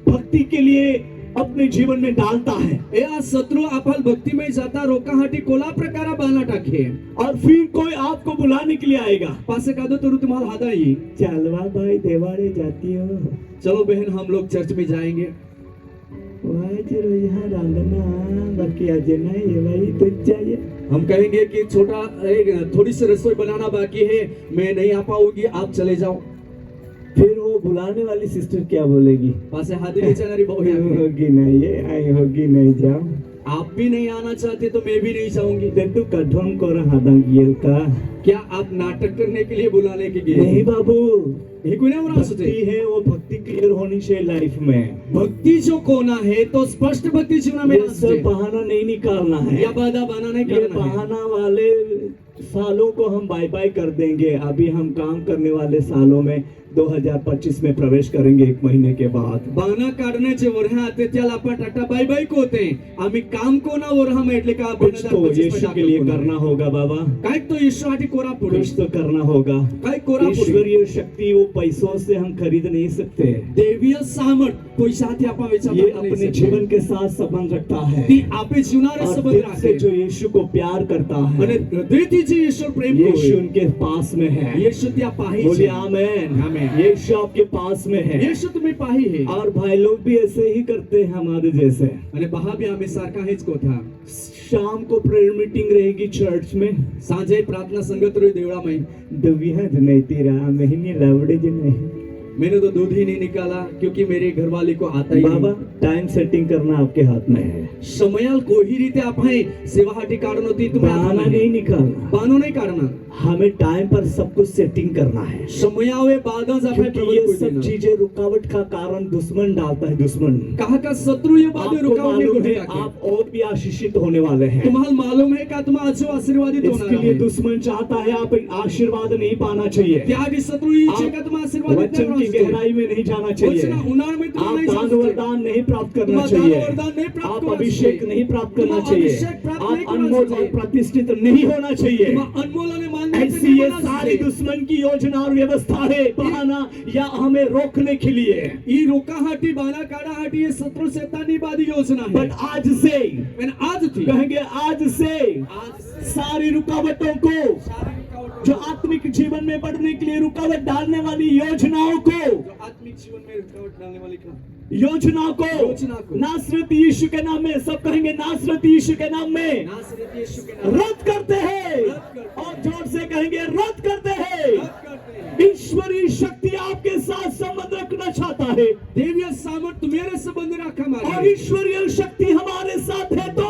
भक्ति के लिए अपने जीवन में डालता है, ए आज शत्रु आपण भक्ति में जाता रोकाहाटी कोला प्रकारा बाना टाके और फिर कोई आपको बुलाने के लिए आएगा। पासे कादो तरू तुम्हाला हादाई चलवा भाई देवाड़े जाती हो, चलो बहन हम लोग चर्च में जाएंगे यहाँ रांधना बाकी आज नहीं है भाई, तुझ चाहिए। हम कहेंगे कि छोटा एक थोड़ी सी रसोई बनाना बाकी है, मैं नहीं आ पाऊंगी, आप चले जाओ। फिर वो बुलाने वाली सिस्टर क्या बोलेगी? पासे हाथी ले चला रही बहु होगी नहीं, ये आई होगी नहीं, जाओ। आप भी नहीं आना चाहते तो मैं भी नहीं जाऊंगी। तू कठों को हादा गियल का, क्या आप नाटक करने के लिए बुलाने के नहीं लिए? बाबू, हे कोण्या म्हणा भक्ति है वो भक्ति क्लियर होनी चाहिए लाइफ में। भक्ति जो कोना है तो स्पष्ट भक्ति जीवन में ये सब बहाना नहीं निकालना है, या बाधा बहाना नहीं ये करना है। बहाना वाले सालों को हम बाय बाय कर देंगे। अभी हम काम करने वाले सालों में 2025 में प्रवेश करेंगे, 1 महीने के बाद। बहाना काढण्याचे वरहा आते त्याला आपण टाटा बाय बाय को होते आम्ही काम कोना वरहा म्हटले का कुछ तो यीशु के लिए करना होगा बाबा, काय तो यीशुसाठी कोरा पुढे कुछ तो करना होगा। काय कोरा पुढे ईश्वरीय शक्ति वो पैसों से हम खरीद नहीं सकते, देवीय सामर्थ पैशाથી आपण ये वेचा अपने जीवन के साथ संबंध रखता है। ती आपे जीवनारे और संबंध दिल राखे से जो यीशु को प्यार करता અને है, हृदयથી जे ईश्वर प्रेम यीशु को उनके पास में है। यीशु त्या पाही बोलिए છે आमेन, आमेन। यीशु आपके पास में है। यीशु तुम्ही पाही है और भाई लोग भी ऐसे ही करते हैं हमारे जैसे। અને બહા બી અમે સારખા હેજ કોથા शाम को प्रेयर मीटिंग रहेगी चर्च में, સાંજે પ્રાર્થના સંગત રહી દેવળામાં दुविया नहीं तेरा महीने लवड़े जो नहीं मैंने तो दूध ही नहीं निकाला क्योंकि मेरे घरवाली को आता ही बाबा, नहीं। टाइम सेटिंग करना आपके हाथ में है, समयाल कोही रीते आपण सेवाहाटी काढून होती तुम्ही बहाना नहीं निकालना। बानो नहीं काढना हमें टाइम पर सब कुछ सेटिंग करना है, समयावे बादच आपण क्योंकि ये सब चीजें रुकावट का कारण दुश्मन डालता है। दुश्मन कहा का शत्रु ये बादे आपको रुकावट मालूम है, नहीं आप और भी आशीषित होने वाले हैं। तुम्हाला मालूम है का तुम आज आशीर्वादित इसके होणार लिए आहे दुश्मन चाहता है आप आशीर्वाद नहीं पाना चाहिए, त्यागी शत्रु इच्छे का तुम आशीर्वादित वचन की गहराई में नहीं जाना चाहिए, वचन उन्हाळ में तुम आप नहीं दान जा वरदान नहीं प्राप्त करना तुम्हारा चाहिए, दान वरदान नहीं प्राप्त आप करना अभिषेक चाहिए। नहीं प्राप्त करना तुम्हारा चाहिए, अभिषेक प्राप्त नहीं आप करना अनमोल और चाहिए। प्रतिष्ठित नहीं होना चाहिए। तुम्हारा अनमोल आणि मान्य ऐसी ये सारी दुश्मन की योजना और व्यवस्था है, बहाना या हमें रोकने के लिए। ई रोकाहाटी बाना काढाहाटी ये शत्रु शैतानी बादी योजना है बट आज से पण आज थी कहेंगे, आज से आज सारी रुकावटों को सारी रुकावटों जो आत्मिक जीवन में बढ़ने के लिए रुकावट डालने वाली योजनाओं को, जो आत्मिक जीवन में रुकावट डालने वाली योजना को नासरत यीशु के नाम में, सब कहेंगे नासरत यीशु के नाम में नासरत यीशु के नाम में रद्द करते हैं। और जोर से कहेंगे रद्द करते हैं। ईश्वरीय शक्ति आपके साथ संबंध रखना चाहता है, देवीय सामर्थ मेरे संबंध रखा और मारे ईश्वरीय शक्ति हमारे साथ है तो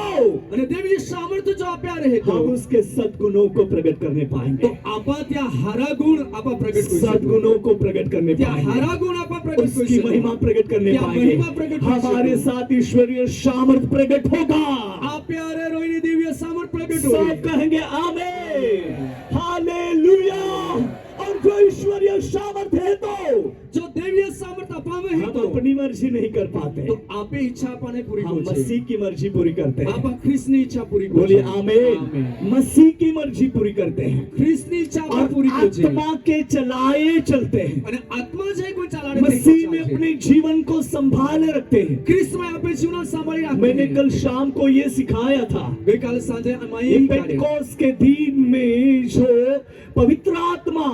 અને દેવીય સામર્થ્ય જો આપ્યા રહે તો हम उसके सद्गुणों को प्रकट करने तो पाएंगे, આપા त्या हारा गुण आपा प्रकट કરી શકો सद्गुणों को प्रकट करने त्या पाएंगे, हारा गुण आपा प्रकट કરી उसकी શકો महिमा प्रकट करने क्या पाएंगे। महिमा प्रकट कर हमारे सको। साथ ईश्वरीय सामर्थ प्रकट होगा। આ પ્યારે રોઈને દેવીય સામર્થ પ્રકટ सब હોય कहेंगे आमीन, हालेलुया। और जो ईश्वरीय सामर्थ है तो જો દેવીય સામર્થ અપાવે હે हम તો अपनी मर्जी नहीं कर पाते, તો આપે ઈચ્છા આપને પૂરી हम કરે છે मसीह की मर्जी पूरी करते हैं। આપા ખ્રિસ્તની ઈચ્છા પૂરી કરે बोलिए છે आमीन। मसीह की मर्जी पूरी करते हैं ખ્રિસ્તની ઈચ્છा આપા और પૂરી કરે છે आत्मा के चलाए चलते हैं, અને આત્મા જે કોઈ ચાલાડે मसीह में अपने जीवन को संभाले रखते हैं। ખ્રિસ્તમાં આપે જીવન સંભાળી मैंने રાખે कल शाम को ये सिखाया था, ગઈકાલે સાંજે અમે ये એ કાર્ય पेंटेकोस्ट के दिन में जो पवित्र आत्मा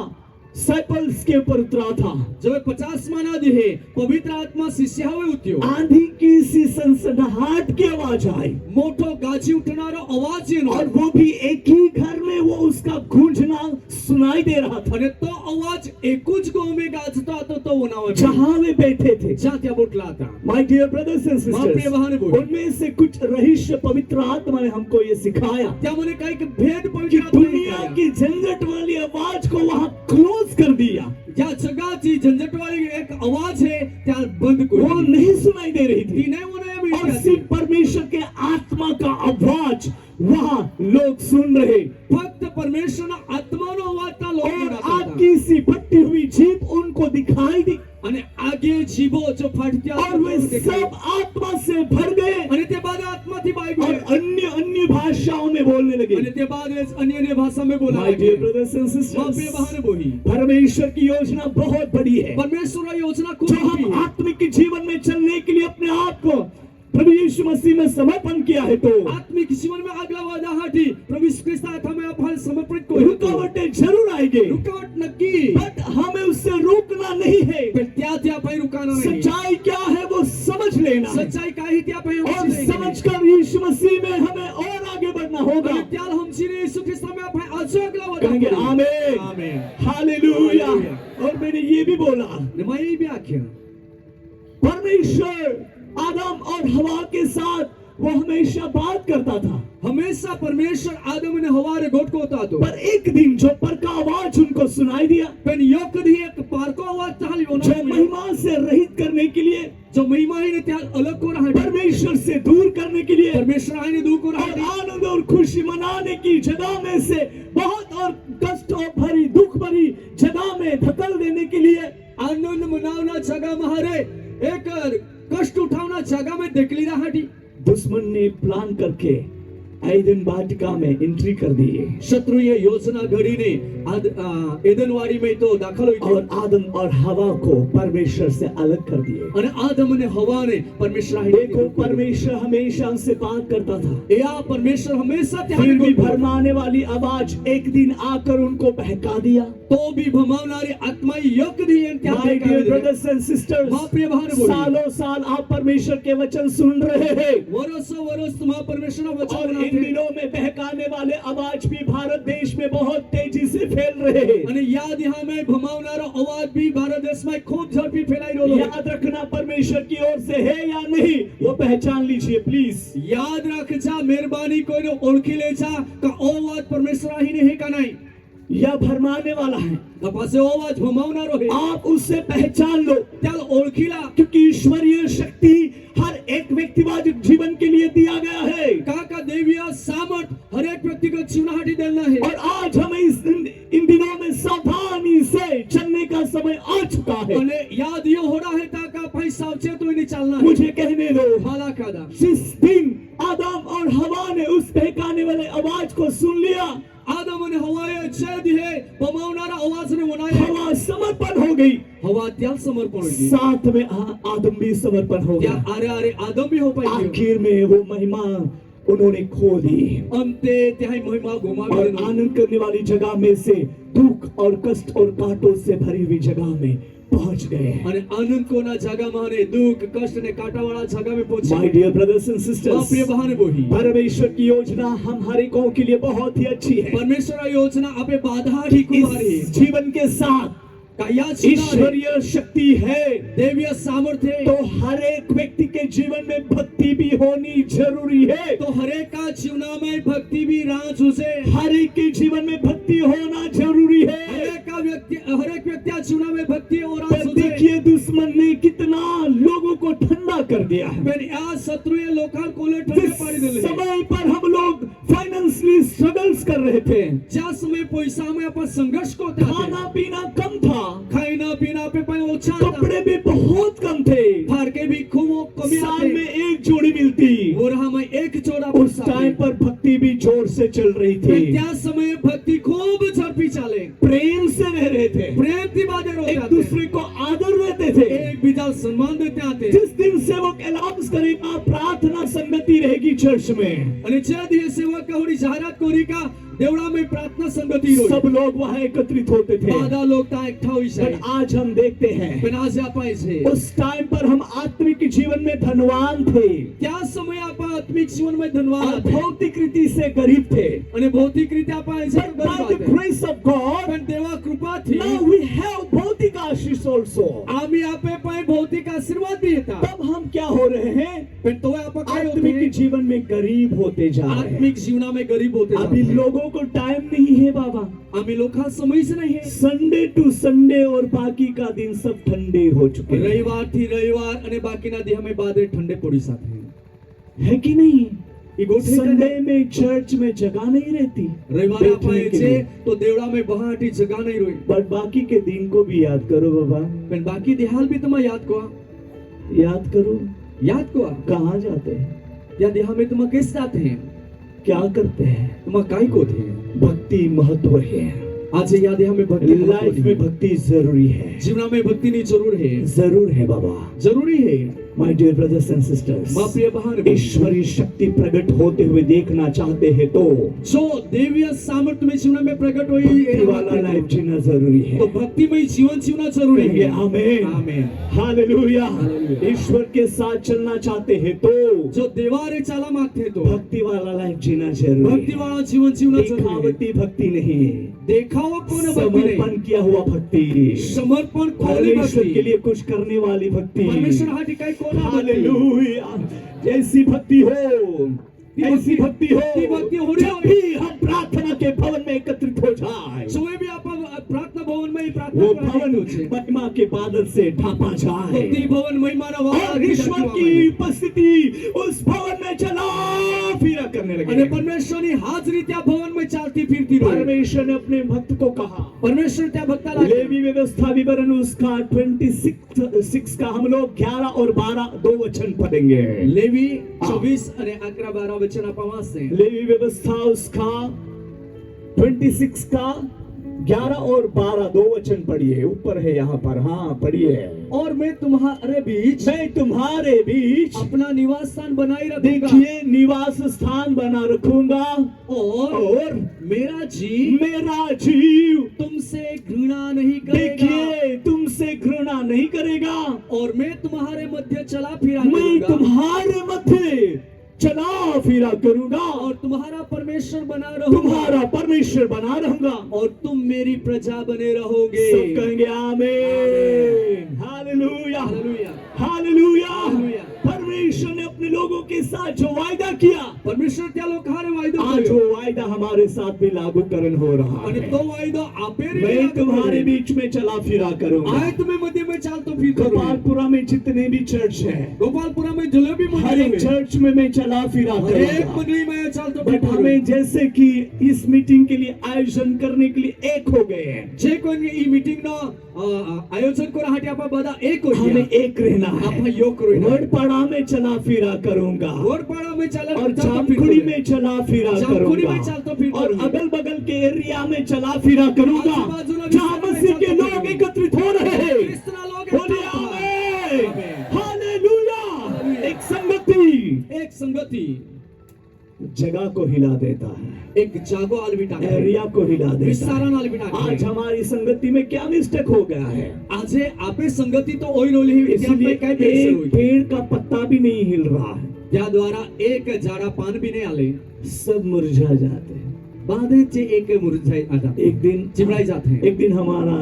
डिसाइपल्स के ऊपर उतरा था, जो 50 माना दिहे पवित्र आत्मा शिष्यावे उठ्यो आंधी की सी सनसनाहट की आवाज आई, मोटो गाजी उठनारो आवाज एनो और वो भी एक ही घर में वो उसका गूंजना सुनाई दे रहा था, અને તો અવાજ એકુજ ગામે ગાજતો હતો તો ઓનાવે जहां वे बैठे थे। જ્યાં ત્યાં બોટલા હતા माय डियर ब्रदर्स एंड मां प्रिय बहन सिस्टर्स, बोल उनमें से कुछ रहस्य पवित्र आत्मा ने हमको ये सिखाया ત્યાં મને કઈક ભેદ कि પવિત્ર આત્માએ दुनिया કહ્યા. की झंझट वाली आवाज को वहां क्लोज कर दिया, જ્યાં જગાથી ઝંઝટ વાળી એક અવાજ છે ત્યાં બંધ वो કરી नहीं सुनाई दे रही थी, ને મને એમ और ઈચ્છા सिर्फ परमेश्वर के आत्मा का आवाज वहां लोग सुन रहे, ફક્ત પરમેશ્વરના આત્માનો અવાજ ત્યાં લોકો और સુનાતા आग હતા. की सी फटती हुई जीप उनको दिखाई दी, અને આગે જીભો જો ફાટતી और वे सब आत्मा से भर गए અને તે બાદ આત્માથી બાઈ और ગયો अन्य अन्य भाषाओं में बोलने लगे। અને તે બાદ अन्य अन्य भाषा में बोला माय डियर ब्रदर्स एंड मां प्रिय सिस्टर्स, बहन बोही परमेश्वर की योजना बहुत बड़ी है। परमेश्वर की योजना खूब जो बड़ी हम है आत्मिक जीवन में चलने के लिए अपने आप को प्रभु यीशु मसीह में समर्पण किया है तो आत्मिक जीवन में आगला वादाहाटी प्रभु यीशु ख्रिस्त हाथ में आपण समर्पित को रुकावटें जरूर आएंगे, रुकावट नक्की बट हमें उससे रुकना नहीं है। पण त्या पाई रुकाना नहीं सच्चाई क्या है वो समझ लेना है, सच्चाई काही त्या पाई और समझकर यीशु मसीह में हमें और आगे बढ़ना होगा। आणि त्याला हमची यीशु ख्रिस्त में आपण आजो आगला वादा कहेंगे आमीन, आमीन हालेलुया। और मैंने ये भी बोला, नमाई भी आख्या परमेश्वर आदम और हवा के साथ वो हमेशा बात करता था, हमेशा परमेश्वर आदम ने हवा रे गोट को होता तो पर एक दिन जो पर का आवाज उनको सुनाई दिया, पण योग दी एक पार को आवाज चाली होना जो महिमा से रहित करने के लिए, जो महिमा ही ने त्या अलग को रहा परमेश्वर से दूर करने के लिए, परमेश्वर आने दूर को और रहा आनंद और खुशी मनाने की जगह में से बहुत और कष्ट और भरी दुख भरी जगह में धकेल देने के लिए, आनंद मनावना जगह में हरे एक कष्ट उठावना जगह में ढकली रहाटी दुश्मन ने प्लान करके एदन वाटिका में एंट्री कर दिए, शत्रु ये योजना घड़ी ने एदन वाड़ी में तो दाखल हुई और आदम और हवा को परमेश्वर से अलग कर दिए। और आदम ने हवा ने परमेश्वर देखो, परमेश्वर हमेशा उनसे बात करता था, या परमेश्वर हमेशा फिर भी भरमाने वाली आवाज एक दिन आकर उनको बहका दिया। तो भी भमावनारी आत्मा योग दी my dear brothers and sisters, मां प्रिय बहन बोली सालों साल आप परमेश्वर के वचन सुन रहे हैं, वर्षों वर्ष तुम परमेश्वर का वचन और इन बनाते दिनों में बहकाने वाले आवाज भी भारत देश में बहुत तेजी से फैल रहे हैं। અને યાદ यहाँ में भमावनारो आवाज भी भारत देश में खूब झड़पी फैलाई रहो याद रखना, परमेश्वर की ओर से है या नहीं वो पहचान लीजिए प्लीज। याद रख जा मेहरबानी कोई ओळखी ले जा का ओ आवाज परमेश्वर ही नहीं का नहीं यह भरमाने वाला है, तपासे ओ आवाज भमावनारो है आप उससे पहचान लो, त्याला ओळखीला क्योंकि ईश्वरीय शक्ति हर एक व्यक्तिवादी जीवन के लिए दिया गया है, काका देवीय सामर्थ हर एक व्यक्तिगत जीवनासाठी देना है और आज हमें इन दिनों में सावधानी से चलने का समय आ चुका है। અને યાદ ये हो रहा है ताका भाई सावचेत होने चलना है मुझे कहने दो, भाला कादा जिस दिन आदम और हवा ने उस बहकाने वाले आवाज को सुन लिया, आदम ने हवाए छेद है भमावनारा आवाज ने बनाया हवा समर्पण हो गई, हवा त्याल समर्पण होगी साथ में आदम भी समर्पण हो त्या गया। अरे अरे आदम भी हो पाएगी आखिर में वो महिमा उन्होंने खो दी અંતે ત્યાં મહિમા और ગુમાવી દીધો आनंद करने वाली जगह में से दुख और कष्ट और कांटों से भरी हुई जगह में पहुंच गए। અને આનંદ કોના જગામાં અને દુઃખ કષ્ટ અને કાંટાવાળા જગામાં My પહોંચ્યા। dear brothers and sisters, પ્રિય બહાને બોહી परमेश्वर की योजना हम हर एक के लिए बहुत ही अच्छी है। પરમેશ્વર યોજના આપે બાધા ઠીક મારી इस जीवन के साथ કયા છે ईश्वरीय शक्ति है, દેવીય સામર્થ્ય तो हर एक व्यक्ति के जीवन में भक्ति भी होनी जरूरी है। તો હરેક કા જીવનામાં ભક્તિ બી રાહ જોશે। हर एक के जीवन में भक्ति होना जरूरी है। हरेक व्यक्ति आ जीवनाમાં भक्ति और राह पर જોશે। देखिए दुश्मन ने कितना लोगों को ठंडा कर दिया है। બેન આ શત્રુએ લોકાલ કોલે ઠંડે પાડી जिस દીધો। समय पर हम लोग फाइनेंशियली स्ट्रगल्स कर रहे थे, જ્યાં સમય પૈસામાં આપણે સંઘર્ષ કરતા હતા, खाना पीना कम था, ખાઈના પીના पे પણ ઓછા હતા, कपड़े भी बहुत कम थे, ફારકે भी ખૂબ કમી साल હતી, में एक जोड़ी मिलती, ઓરહામાં એક જોડા उस टाइम पर भक्ति भी जोर से चल रही थी, ત્યાં સમયે ભક્તિ ખૂબ ઝડપી ચાલે, प्रेम से रह रहे थे, પ્રેમથી બાદે एक રોતા दूसरे को आदर देते थे। એકબીજા સન્માન દેતા હતા। जिस दिन सेवक अनाउंस करेगा प्रार्थना संगति रहेगी चर्च में, અને જે દિવસે સેવક હોડી જાહેરાત કરી કા દેવડામાં પ્રાર્થના સંગતિ રોય, सब लोग वहां एकत्रित होते थे। બધા લોક ત્યાં એકઠા હોઈ पर જાય। आज हम देखते हैं પણ આજે આપણે છે उस टाइम पर हम आत्मिक जीवन में धनवान थे ત્યાં સમયે આપણે આત્મિક જીવનમાં ધનવાન और હતા भौतिक रीति से गरीब थे। અને ભૌતિક રીતે આપણે છે But by the grace of God, પણ દેવા કૃપાથી now we have भौतिक आशीष also। આમી આપે પણ ભૌતિક આશીર્વાદ બી હતા। तब हम क्या हो रहे हैं? પણ તોય આપણે काय आत्मिक होते जीवन में गरीब होते जा रहे हैं। આત્મિક જીવનમાં ગરીબ હોતે अभी जाते हैं। लोगों को टाइम नहीं है बाबा। आम्ही लोक हा समय જ નહીં है। संडे टू संडे और बाकी का दिन सब ठंडे हो चुके हैं, રવિવાર થી રવિવાર અને બાકીના દિવસે બાદરે ઠંડે પડી સાથે है कि नहीं? ઈ ગોઠે संडे में चर्च में जगह नहीं रहती, રવિવારે આપણે बैठने के છે लिए। તો દેવડામાં બહાટી જગા નહીં રોઈ, बट बाकी के दिन को भी याद करो बाबा, પણ બાકી દેહાલ બી તમે યાદ કો याद करो याद को कहाँ जाते हैं, या देहा में तुम किस जाते हैं, क्या करते हैं। तुम काय को थे। भक्ति महत्व है, आज या देहा में भक्ति लाइफ में भक्ति जरूरी है, जीवन में भक्ति नहीं जरूर है, जरूर है बाबा। जरूरी है। My dear brothers and sisters, मां प्रिय बहन, ईश्वरीय शक्ति प्रकट होते हुए देखना चाहते हैं तो जो देवीय सामर्थ्य में जीवन में प्रकट हुई भक्ति वाला लाइफ जीना जरूरी है। तो भक्तिमय जीवन जीना जरूरी है। आमीन आमीन हालेलुया। हालेलुया। ईश्वर के साथ चलना चाहते हैं तो जो देवारे चाला मागते तो भक्ति वाला लाइफ जीना जरूरी भक्ति है। वाला जीवन जीना जरूरी है। दिखावटी भक्ति नहीं है, देखावा पूर्ण भक्ति नहीं, समर्पण किया हुआ भक्ति, समर्पण कोली परमेश्वर के भक्ति, लिए कुछ करने वाली भक्ति। परमेश्वर हाथी काय कोना भक्ति, हालेलुया। ऐसी भक्ति हो, ऐसी भक्ति हो, भक्ति हो रही जब भी हम प्रार्थना के भवन में एकत्रित हो जाए, जो भी आप प्रार्थना भवन में प्रार्थना वो करने भवन को छे, महिमा के बादल से ढांपा जाए भक्ति भवन महिमाना वाला और ईश्वर की उपस्थिति उस भवन में चला फिरा करने અને लगे। પરમેશ્વરની હાજરી ત્યાં ભવનમાં ચાલતી ફિરતી રહે। परमेश्वर ने अपने भक्त को कहा, પરમેશ્વર ત્યાં ભક્તા લાગે। लेवी व्यवस्था विवरण उसका 26 का हम लोग 11 और 12 दो वचन पढ़ेंगे। લેવી 24 અને 11-12 વચન આપવા વાંચશે। लेवी व्यवस्था उसका 26 का 11 और 12 दो वचन पढ़िए, ऊपर है यहाँ पर, हाँ पढ़िए। और मैं तुम्हारे बीच मैं तुम्हारे बीच अपना निवास स्थान बनाए रखूंगा, देखिए निवास स्थान बना रखूंगा और मेरा जीव तुमसे घृणा नहीं करेगा, देखिए तुमसे घृणा नहीं करेगा, और मैं तुम्हारे मध्य चला फिरा मैं करूंगा, तुम्हारे मध्य चला फिरा करूंगा और तुम्हारा परमेश्वर बना रहूंगा, तुम्हारा परमेश्वर बना रहूंगा और तुम मेरी प्रजा बने रहोगे। सब कहेंगे आमीन हालेलुया हालेलुया हालेलुया। हालेलुया। परमेश्वर ने अपने लोगों के साथ जो वायदा किया, परमेश्वर त्या लोक हारे वायदो आज कर्यो, वो वायदा हमारे साथ भी लागूकरण हो रहा અને है। તો વાયદો આપે રે मैं तुम्हारे बीच में चला फिरा करूंगा। आए तुम्हें मध्य में चालतो फिर करो। गोपालपुरा में जितने भी चर्च है, गोपालपुरा में जलेबी हर मंदिर एक में चर्च में मैं चला फिरा हर एक करूंगा। मंदिर में चालतो फिर बट करो। हमें जैसे कि इस मीटिंग के लिए आयोजन करने के लिए एक हो गए हैं, जे कोई ई मीटिंग नो आयोजन करा हाटे आपा बदा एक हो हमें एक रहना आपा है। योग करो। वडपाड़ा में चला फिरा करूंगा गोरपाड़ा में चला और जामकुड़ी में चला फिरा जामकुड़ी में करूंगा चालतो फिर और करूंगा। अगल बगल के एरिया में चला फिरा करूंगा आजू-बाजूला जहाँ विस्तार में मसीह के चालतो लोग फिरूंगा। एकत्रित हो रहे हैं। क्रिस्तना लोग बोलिए एकत्रित हो आमीन आमीन। हालेलुया। हालेलुया। एक संगति, एक संगति जगह को हिला देता है, एक जागो आलवी टाकते एरिया को हिला देता विस्तारण है। आलवी टाकते आज हमारी संगति में क्या मिस्टेक हो गया है? आज आपे संगति तो ओई नोली इसलिए एक पेड़ का पत्ता भी नहीं हिल रहा है, त्या द्वारा एक जाड़ा पान भी नहीं आले, सब मुरझा जाते हैं। बाधे चे एक मुरझाई आ जाते, एक दिन चिमड़ाई जाते हैं। एक दिन हमारा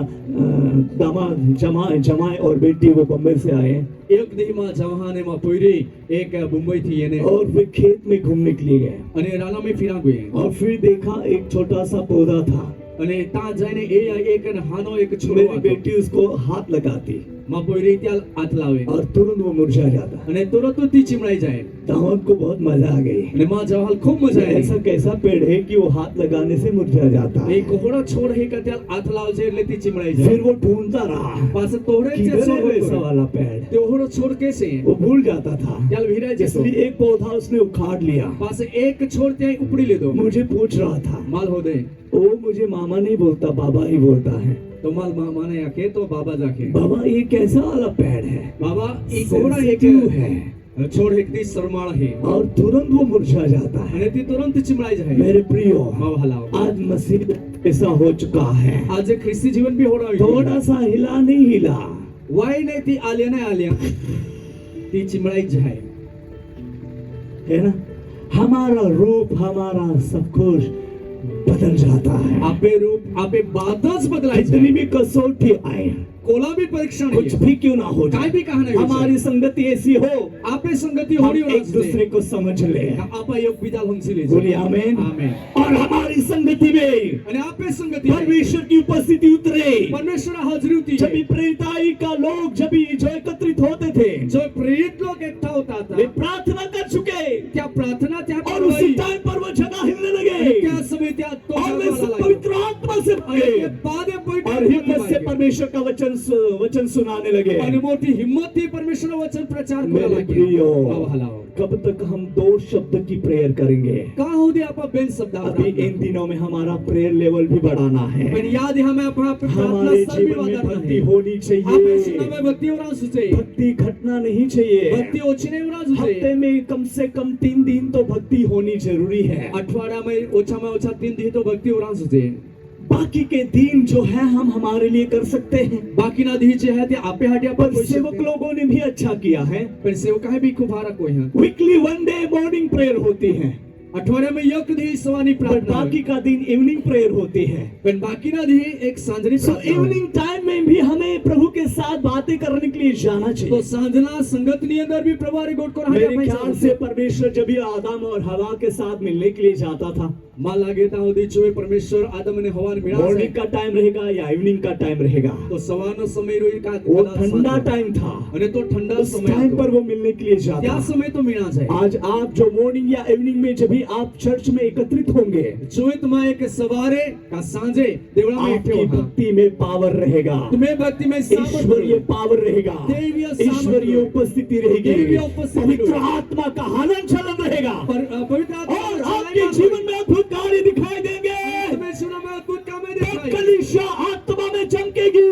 दामाद जमाई और बेटी वो बम्बई से आए एक दी मां जवाने मां पोयरी एक मुंबई थी येने और वे खेत में घूमने के लिए गए अने राना में फिरा गए और फिर देखा एक छोटा सा पौधा था। अने ता जाने एक हानो एक छोरो मेरी बेटी उसको हाथ लगाती मां पोयरी त्या हाथ लावे और तुरंत वो मुरझा जाता। अने तुरंत ती चिमड़ाई जाए। दामाद को बहुत मजा आ गई। अने मां जवाहल खूब मजा आई। ऐसा कैसा पेड़ है कि वो हाथ लगाने से मुरझा जाता है? एक कोहड़ा छोड़ है का त्या हाथ लाव जे એટલે ती चिमड़ाई जाए। फिर वो ढूंढता रहा पास तोड़े जे किधर है छोड़ वैसा वाला पेड़, ते ओहड़ो छोड़ कैसे वो भूल जाता था। त्याल वीरा जे इसलिए एक पौधा उसने उखाड़ लिया। पास एक छोड़ त्या उपड़ी ले दो। मुझे पूछ रहा था, माल हो दे वो मुझे मामा नहीं बोलता, बाबा ही बोलता है। तो माल मामा ने आके तो बाबा जाके बाबा ये कैसा वाला पेड़ है? बाबा एक कोहड़ा एक सेंसिटिव है छोड़ एक दी सरमाळ है और तुरंत वो मुरझा जाता है। अने ती तुरंत चिमड़ाई जाए। मेरे प्रियो, माव हलाओ आज मसीह ऐसा हो चुका है, आज ख्रिस्ती जीवन भी हो रहा है। थोड़ा सा हिला नहीं हिला, वाई नहीं ती आलिया नहीं आलिया ती चिमड़ाई जाए है ना? हमारा रूप, हमारा सब कुछ बदल जाता है। आपे रूप आपे बातच बदलायचे। कितनी भी कसौटी आए, कोला भी परीक्षण कुछ भी क्यों ना हो काय भी कहा नहीं हमारी संगति ऐसी हो, आपे संगति हम होड़ी एक दूसरे को समझ ले। आपा योग विदाल हमसे ले बोलिए आमीन। आमीन। और हमारी संगति में अने आपे संगति परमेश्वर की उपस्थिति उतरे। परमेश्वर हाजिरी होती जब है। प्रेरिताई का लोग जब जो एकत्रित होते थे, जो प्रेरित लोग इकट्ठा होता था वे प्रार्थना कर चुके क्या प्रार्थना त्या और उसी टाइम पर वो जगह हिलने लगे क्या समय त्या तो और वे सब पवित्र आत्मा से भरे बादे और हिम्मत से परमेश्वर का वचन सुनाने लगे। आणि मोठी हिम्मत थी परमेश्वर वचन प्रचार मेरे करायला प्रियो, हलाओ कब तक हम दो शब्द की प्रेयर करेंगे? का हो दे आपा बेन शब्द अभी इन दिनों में हमारा प्रेयर लेवल भी बढ़ाना है। पण याद है हमें अपना हमारे प्रार्थना जीवन में भक्ति होनी आपे चाहिए। सुना में भक्ति और सुचे भक्ति घटना नहीं चाहिए। भक्ति ओછી नहीं होना हफ्ते सुचे में कम से कम 3 दिन तो भक्ति होनी जरूरी है। अठवाड़ा में ओछा 3 दिन तो भक्ति और सुचे। बाकी के दिन जो है हम हमारे लिए कर सकते हैं। बाकी ना दी जे है ते आपे हाटे पर आपण सेवक लोगों ने भी अच्छा किया है। पण सेवक है भी खूप हारा कोई है। वीकली 1 डे मॉर्निंग प्रेयर होती है, अठवाड्या में एक दी सवानी पर प्रार्थना बाकी का दिन इवनिंग प्रेयर होती है। पण बाकी ना दी एक सांजनी सो प्रार्थना इवनिंग टाइम में भी हमें प्रभु के साथ बातें करने के लिए जाना तो चाहिए। सांजना संगत नी अंदर भी प्रभारी गोट को मेरे ख्याल से परमेश्वर जब भी आदम और हवा के साथ मिलने के लिए जाता था, मां लागे ता ओदी चोए परमेश्वर आदम ने हवा ने मिला मॉर्निंग का टाइम रहेगा या इवनिंग का टाइम रहेगा, तो सवारनो समय रोई का वो ठंडा टाइम था। अने तो ठंडा उस समय टाइम पर वो मिलने के लिए त्या जाता। समय तो मिला जाए। आज आप जो मॉर्निंग या इवनिंग में जब भी आप चर्च में एकत्रित होंगे, चोइत में एक सवारे का सांजे देवड़ा में आपकी इकट्ठे होगा। भक्ति में पावर रहेगा, तुम्हें भक्ति में ईश्वरीय पावर रहेगा, देवीय सामर्थ्य, ईश्वरीय उपस्थिति रहेगी, देवीय उपस्थिति पवित्र आत्मा का हलन चलन रहेगा पवित्र आत्मा और आपके जीवन में अद्भुत कार्य दिखाई देंगे। परमेश्वर में अद्भुत काम दिखाई कलीसिया आत्मा में चमकेगी,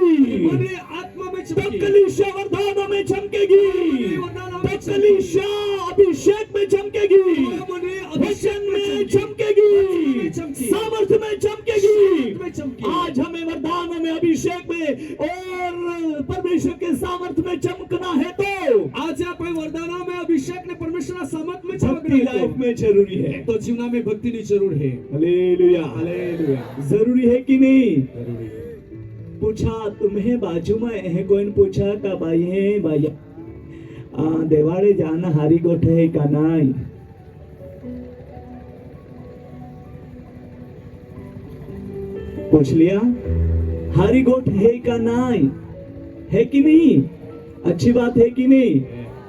मने आत्मा में चमकेगी, कलीसिया वरदानों में चमकेगी, कलीसिया अभिषेक में चमकेगी, वचन में चमकेगी, सामर्थ्य में चमकेगी। आज हमें वरदानों में, अभिषेक में और परमेश्वर के सामर्थ्य में चमकना है, तो आज आप वरदानों में अभिषेक ने परमेश्वर सामर्थ में भक्ति लाइफ में जरूरी है। तो जीवना में भक्ति नहीं जरूर है। हालेलुया, हालेलुया, जरूरी है कि नहीं? जरूरी है। पूछा तुम्हें बाजू में है, कोई ने पूछा का भाई है भाई देवाड़े जाना हारी गोठ है का नहीं? पूछ लिया हारी गोठ है का नहीं? है कि नहीं? अच्छी बात है कि नहीं?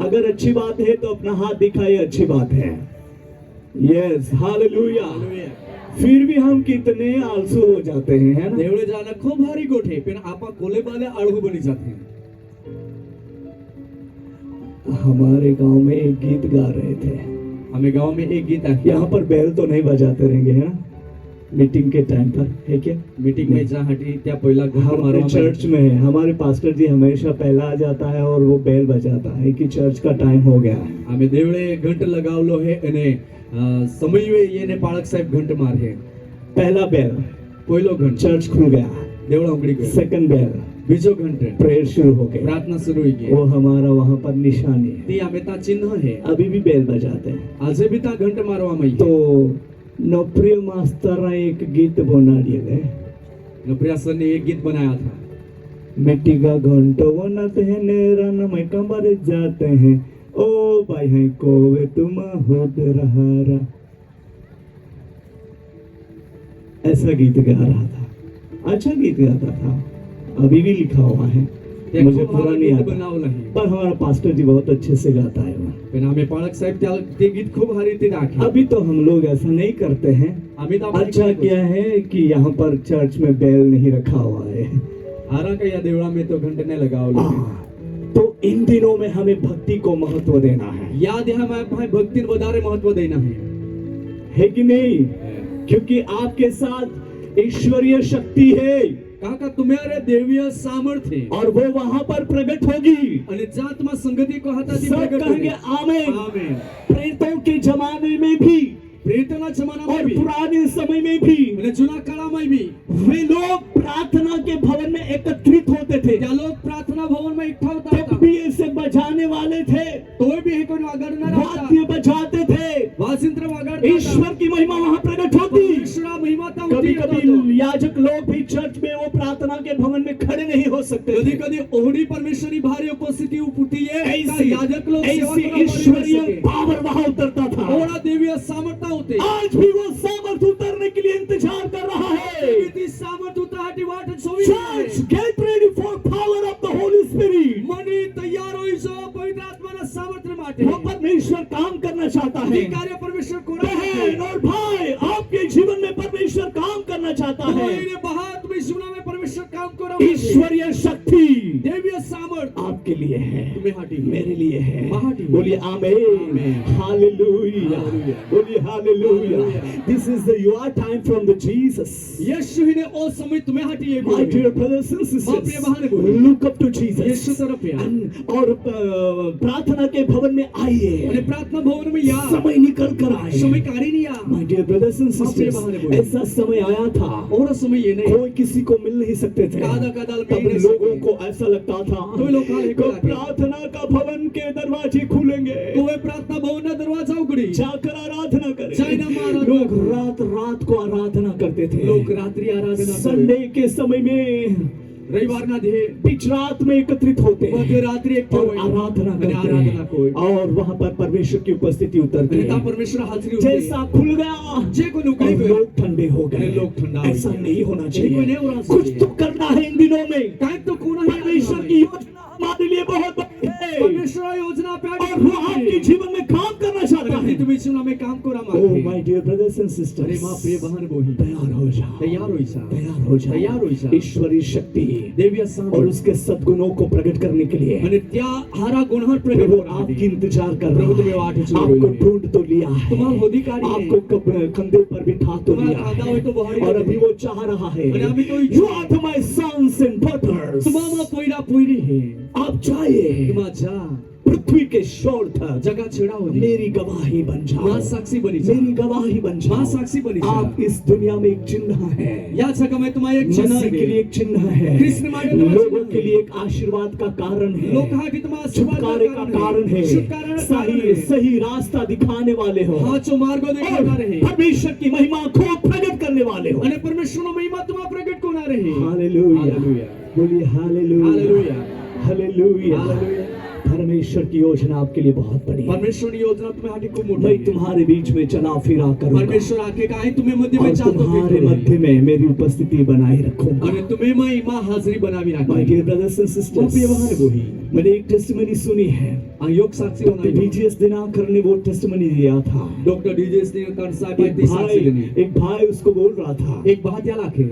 अगर अच्छी बात है तो अपना हाथ दिखाइए, अच्छी बात है। Yes, hallelujah. फिर भी हम कितने आलसू हो जाते हैं, है ना? देवड़े जाना खूब भारी गोठे फिर आपा कोले बाले आड़ू बनी जाते हैं। हमारे गांव में एक गीत गा रहे थे, हमें गांव में एक गीत है, यहाँ पर बैल तो नहीं बजाते रहेंगे, है ना? मीटिंग के टाइम पर है क्या? मीटिंग में जासाठी त्या पहिला घंटा हम अपने मारवा चर्च में है, हमारे पास्टर जी हमेशा पहला आ जाता है और वो बेल बजाता है कि चर्च का टाइम हो गया है. आम्ही देवळे घंट लगावलो है અને સમયવે એને પાળક સાહેબ ઘંટ મારે पहला बेल पहिलो घंट चर्च खुल गया, देवळा उघडी गयो सेकंड बेल બીજો घंट प्रेयर शुरू हो गया. प्रार्थना सुरू होई वो गई हमारा वहाँ पर निशानी है. ती आम्ही ता चिन्ह है अभी भी बेल बजाते हैं. આજે બી તા ઘંટ મારવા માં तो नौप्रिय मास्टर एक गीत बना दिए, नप्रियासन ने एक गीत बनाया था. मिट्टी का घंटो बनाते हैं नेरन में कमर जाते हैं ओ भाई है कोवे तुम होद रहा. ऐसा गीत गा रहा था, अच्छा गीत गाता था, अभी भी लिखा हुआ है, मुझे पूरा नहीं आता, बनावलं आहे पर हमारा पास्टर जी बहुत अच्छे से गाता है. पण आम्ही पाळक साहेब त्या ते गीत खूप भारी ते राखे. अभी तो हम लोग ऐसा नहीं करते हैं. आम्ही तर अच्छा क्या है कि यहाँ पर चर्च में बेल नहीं रखा हुआ है. आरा का या देवळा में तो घंट नाही लगावलं आहे. तो इन दिनों में हमें भक्ति को महत्व देना है, या देहामध्ये भक्तीला વધારે महत्व देणं है कि नहीं? क्योंकि आपके साथ ईश्वरीय शक्ति है काका तुम्हारे देवीय सामर्थ्य और वो वहां पर प्रकट होगी. आणि जातमा संगती को हाताची सब प्रगट कहेंगे होते. आमीन. आमीन. प्रेतों के जमाने में भी प्रेतना जमाना और में भी पुराने समय में भी અને જૂના કાળમાં भी वे लोग प्रार्थना के भवन में एकत्रित होते थे. त्या लोक प्रार्थना भवन में इकट्ठा होता तब था. भी ऐसे बजाने वाले थे, तोय भी हे कोण वागडणार होता. वाद्य बजाते थे, वासिंत्र वागडता. ईश्वर की महिमा वहां प्रकट होती. ईश्वरा महिमा ता कभी होती. कभी याजक लोग भी चर्च में वो प्रार्थना के भवन में खड़े नहीं हो सकते कधी थे. कधी ओहडी परमेश्वरी भारी उपस्थिती उपटी आहे. ऐसी याजक लोक सेवा ऐसी करायला ईश्वरीय पाहिजे. पावर वहां उतरता था. ओढा देवीय सामर्थ्य होते. आज भी वो सामर्थ उतरने के लिए इंतजार कर रहा है. किती सामर्थ उतराटी वाट सोई Church, get ready for power of the Holy Spirit. Money तयार होईसो पवित्र आत्माना सामर्थ्य माटे. वो परमेश्वर काम करना चाहता हे है. कार्य परमेश्वर कोणा बहन और भाई, आपके जीवन में परमेश्वर काम करना चाहता है. ने बहात में जीवन में परमेश्वर काम करा. ईश्वरीय शक्ति देवीय सामर्थ्य आपके लिए है, तुम्हें हाटी मेरे लिए है. महाटी. बोलिए आमीन. हालेलुया. Hallelujah. बोलिए hallelujah. Hallelujah. This is the your time from the Jesus. यीशु ने ओ समय तुम्हें हाटी है. My dear brothers and बाप रे sisters, बहाने बोलो. look up to Jesus. यीशु तरफ या. और प्रार्थना के भवन में आइए. અને પ્રાર્થના ભવન में या समय निकल कर आए. समय कार्य नहीं या. My dear brothers and बाप रे sisters, बहाने बोलो. ऐसा समय आया था, और समय ये नहीं. कोई किसी को मिल नहीं सकते थे. कादा कादाल तब मिल नहीं लोगों सकते. को ऐसा लगता था तो लोग काले कि को लागे. प्रार्थना का भवन के दरवाजे खुलेंगे, तो वे प्रार्थना भवन ना दरवाजा उगड़ी. जाकर आराधना करें. जाइना में आराधना लोग करें. रात को आराधना करते थे. लोग रात्रि आराधना संडे के समय में रविवार ना दे बीच रात में एकत्रित होते हैं मध्य रात्रि एक और आराधना करते आराधना को हैं और वहाँ पर परमेश्वर की उपस्थिति उतरती ता है. परमेश्वर हाजिरी होती है. जैसा खुल गया जे को नुकड़ी और गए लोग ठंडे हो गए. लोग ठंडा हो ऐसा गए. नहीं होना कोई नहीं चाहिए. होना कुछ चाहिए. तो करना है इन दिनों में. काय तो कोणा परमेश्वर की योजना हमारे लिए बहुत बड़ी है परमेश्वर योजना प्यारी और वो आपके जीवन में काम करना चाहता है. तुम्ही जीवन में काम करा Oh मागे. my dear brothers and अरे sisters, मां प्रिय बहन बोही तैयार हो जाओ. तैयार होईसा. तैयार हो जाओ. तैयार हो जाओ. ईश्वरीय शक्ति देवीय और सामर्थ्य उसके सदगुणों को प्रकट करने के लिए અને त्या हारा गुणहर प्रकट प्रभु करा आपकी इंतजार कर प्रभु रहा तुम्हें है. वाट चल आपको रही है. ढूंढ तो लिया है, तुम्हारा अधिकारी है. आपको कंधे पर बिठा तो तुम्हारा लिया खादा हो तो है बाहरी और होते अभी हैं. वो चाह रहा है અને अभी तो You are my sons and daughters. तुम्हारा पोईरा पोईरी है. आप जाइए तुम्हा जा पृथ्वी के शोर तक जगा छेड़ा हो मेरी गवाही बन मां जाओ. साक्षी बनी जा. मेरी गवाही बन मां जाओ. साक्षी बनी जा. आप इस दुनिया में एक चिन्ह है. या जगह में तुम्हारा एक चिन्ह मसीह के लिए एक चिन्ह है. कृष्ण माटे तुम्हारा लोगों चिन्ह के है. लिए एक आशीर्वाद का कारण है. लोग कहा कि तुम्हारा छुटकारे का कारण है. छुटकारा का कारण सही है. सही रास्ता दिखाने वाले हो हाँ जो मार्गो दिखाना रहे और परमेश्वर की महिमा को प्रकट करने वाले हो. અને પરમેશ્વરનો મહિમા तुम्हारा प्रकट कोना रहे. हालेलुया. हालेलुया. बोलिए हालेलुया. हालेलुया. हालेलुया. हालेलुया. परमेश्वर की योजना आपके लिए बहुत बड़ी है. परमेश्वरनी योजना तुम्हें हाटी खूप मोठी मैं आहे. तुम्हारे बीच में चला फिरा करूंगा परमेश्वर आके काय तुम्हें मध्य में और चालतो तुम्हारे मध्य में मेरी उपस्थिति बनाए रखूंगा. અને तुम्हें महिमा हाजरी बनावी My rakhi. dear brothers and sisters, प्रिय बहन बोही. मैंने एक टेस्टिमनी सुनी है. योग साक्षी डॉक्टर होना डीजीएस दिनाकर ने वो टेस्टिमनी दिया था. डॉक्टर डीजेस ने कर्ण साहब एक ती साक्षी देनी. भाई उसको बोल रहा था, एक बात या लाखे.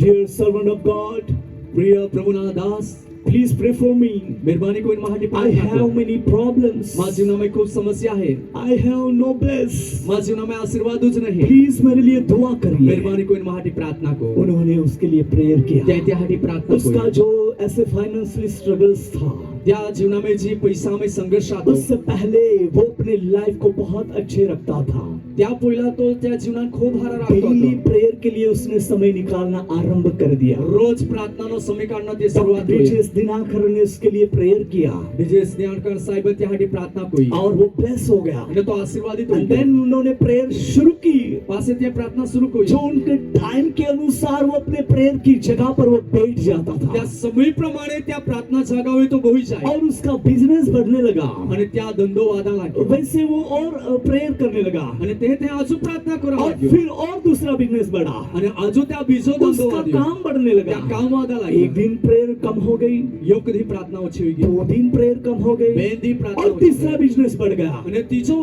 Dear servant of God, प्रिय प्रभुना दास, please pray for me. मेहरबानी करून माझ्यासाठी I प्रार्थना have करा. many problems. माझ्या जीवनामध्ये खूप समस्या आहे. I have no bless. माझ्या जीवनामध्ये आशीर्वादच नाही. प्लीज मेरे लिए दुआ करिए. मेहरबानी करून माझ्यासाठी प्रार्थना करो. उन्होंने उसके लिए प्रेयर किया. त्यासाठी प्रार्थना उसका करो. जो ऐसे फाइनेंशियली स्ट्रगल्स था, त्या जीवनामध्ये जी पैसा में संघर्ष आता उससे पहले वो अपने लाइफ को बहुत अच्छे रखता था. त्या पहिला तो त्या जीवनात खूप हारा राखत डेली होता. प्रेयर के लिए उसने समय निकालना आरंभ कर दिया. रोज प्रार्थनाનો समय काढणं ते सुरुवात डॉक्टर केली. डीजेस दिनाकर ने उसके लिए प्रेयर किया डीजेस दिनाकर साहेब त्यासाठी प्रार्थना कोई और वो ब्लेस हो गया. आणि तो आशीर्वादित हो एंड गया. देन उन्होंने प्रेयर शुरू की. पासे त्या प्रार्थना सुरू कोई जो उनके टाइम के अनुसार वो अपने प्रेयर की जगह पर वो बैठ जाता त्या था समयप्रमाणे त्या प्रार्थना जागावे तो बही जाय और उसका बिजनेस बढ़ने लगा. आणि त्या धंदो वादा लागला. वैसे वो और प्रेयर करने लगा आणि ते आजू प्रार्थना करा और लागलो. फिर और दूसरा बिजनेस बढ़ा. आणि आजू त्या बीजो धंदो उसका वादो. काम बढ़ने त्या लगा. काम वादा एक लागला. दिन प्रेयर कम हो गई, योग कधी प्रार्थना ओછી होई गई. 2 दिन प्रेयर कम हो गई बेंदी प्रार्थना और ओછી तीसरा होई. बिजनेस बढ़ गया आणि तिचो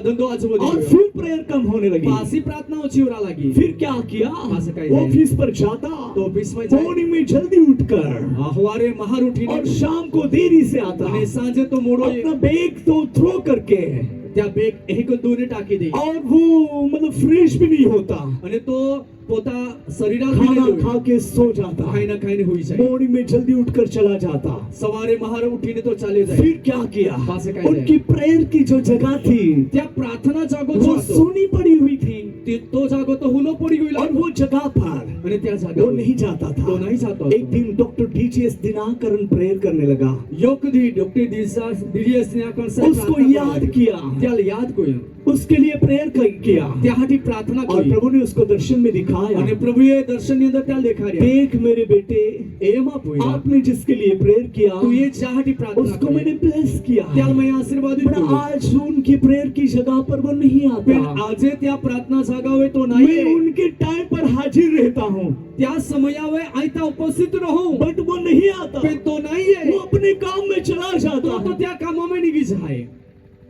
धंदो आजू और वधी फिर प्रेयर कम होने लगी. पासी प्रार्थना ओછી होरा लागी. फिर क्या किया, असं काय झालं? ऑफिस पर जाता तो ऑफिस में जाय. मॉर्निंग में जल्दी उठकर हवारे महार उठीने और शाम को देरी से आता. आणि सांजे तो मोडो अपना बैग तो थ्रो करके त्या बेग एक दोने टाकी दे. और वो मतलब फ्रेश भी नहीं होता, आणि तो पोता शरीरात खाना गेलेलो. खा के सो जाता. खायना खायने होई जाय. मॉर्निंग में जल्दी उठकर चला जाता. सवारे महार उठीने तो चाले जाय. फिर क्या किया, पासे काय उनकी प्रेयर की जो जगह थी त्या प्रार्थना जागो वो जातो. सोनी पड़ी हुई थी तो जागो तो हुनो पडी गेला. और वो जगह पर आणि त्या वो जागेवर नहीं जाता तो था. नाही जातो. एक दिन डॉक्टर डीजीएस दिनाकरन प्रेयर करने लगा. योग दी डॉक्टर डीएस ने आकर से उसको याद किया, त्याला याद कोय उसके लिए प्रेयर किया त्यासाठी प्रार्थना और कोई. प्रभु ने उसको दर्शन में दिखाया. आणि प्रभुये दर्शन अंदर त्याला देखाड्या. देख मेरे बेटे, एमा पोया आपने जिसके लिए प्रेयर किया तू ये ज्यासाठी प्रार्थना उसको मैंने ब्लेस किया. त्याला मी आशीर्वादित पण केलं. आज उनकी प्रेयर की जगह पर वो नहीं पण आता. आजे त्या प्रार्थना जागावे तो मैं नाही. उनके टाइम पर हाजिर रहता हूँ त्या समयावे आयता उपस्थित राहू. बट वो नहीं आता. पण तो नाहीये. वो अपने काम में चला जाता तो है. त्या कामामध्ये निघी जाय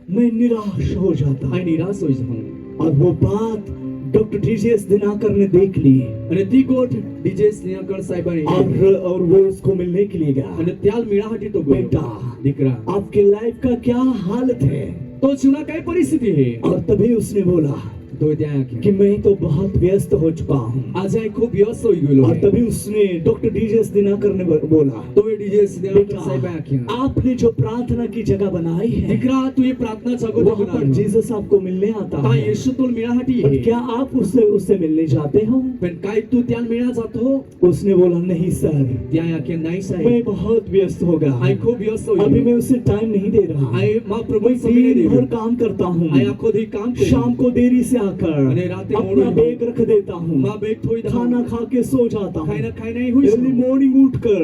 मैं निराश हो जाता आणि हूँ. निराश होई जाऊ. और वो बात डॉक्टर डीजीएस दिनाकर ने देख ली आणि ती गोट डीजे स्नेहकर साहेबांनी और वो उसको मिलने के लिए गया. आणि त्याला मिळासाठी तो गेलो. बेटा, दीकरा आपके लाइफ का क्या हालत है? तो जीवना काय परिस्थिती आहे. और तभी उसने बोला तो त्या कि मैं तो बहुत व्यस्त हो चुका हूँ. आज आहे खूप व्यस्त होई गेलो. और तभी उसने डॉक्टर डीजीएस दिनाकर ने बोला, तो डीजे स्नेहकर बेटा, साहेब आखिन आपने जो प्रार्थना की जगह बनाई है दीकरा तू ये प्रार्थना जागो वहाँ पर जीसस आपको मिलने आता ता है. येशू तुला मिळासाठी पर आहे. क्या आप उससे मिलने जाते हो? पण काय तू त्याला मिळा जातो. उसने बोला, नहीं सर, त्या आखिन नाही साहेब मैं बहुत व्यस्त हो गया. आई खूप व्यस्त होई अभी गेलो. मैं उसे टाइम नहीं दे रहा. आई मा प्रभु मैं समय दिन भर दे काम करता हूँ. आई आखो दी काम करू. शाम को देरी से आकर अरे राते अपना मोड़ो. बैग रख देता हूँ. मा बेग थोई दा. खाना खा के सो जाता हूँ. खायना खाय नाही होई. अर्ली मॉर्निंग उठकर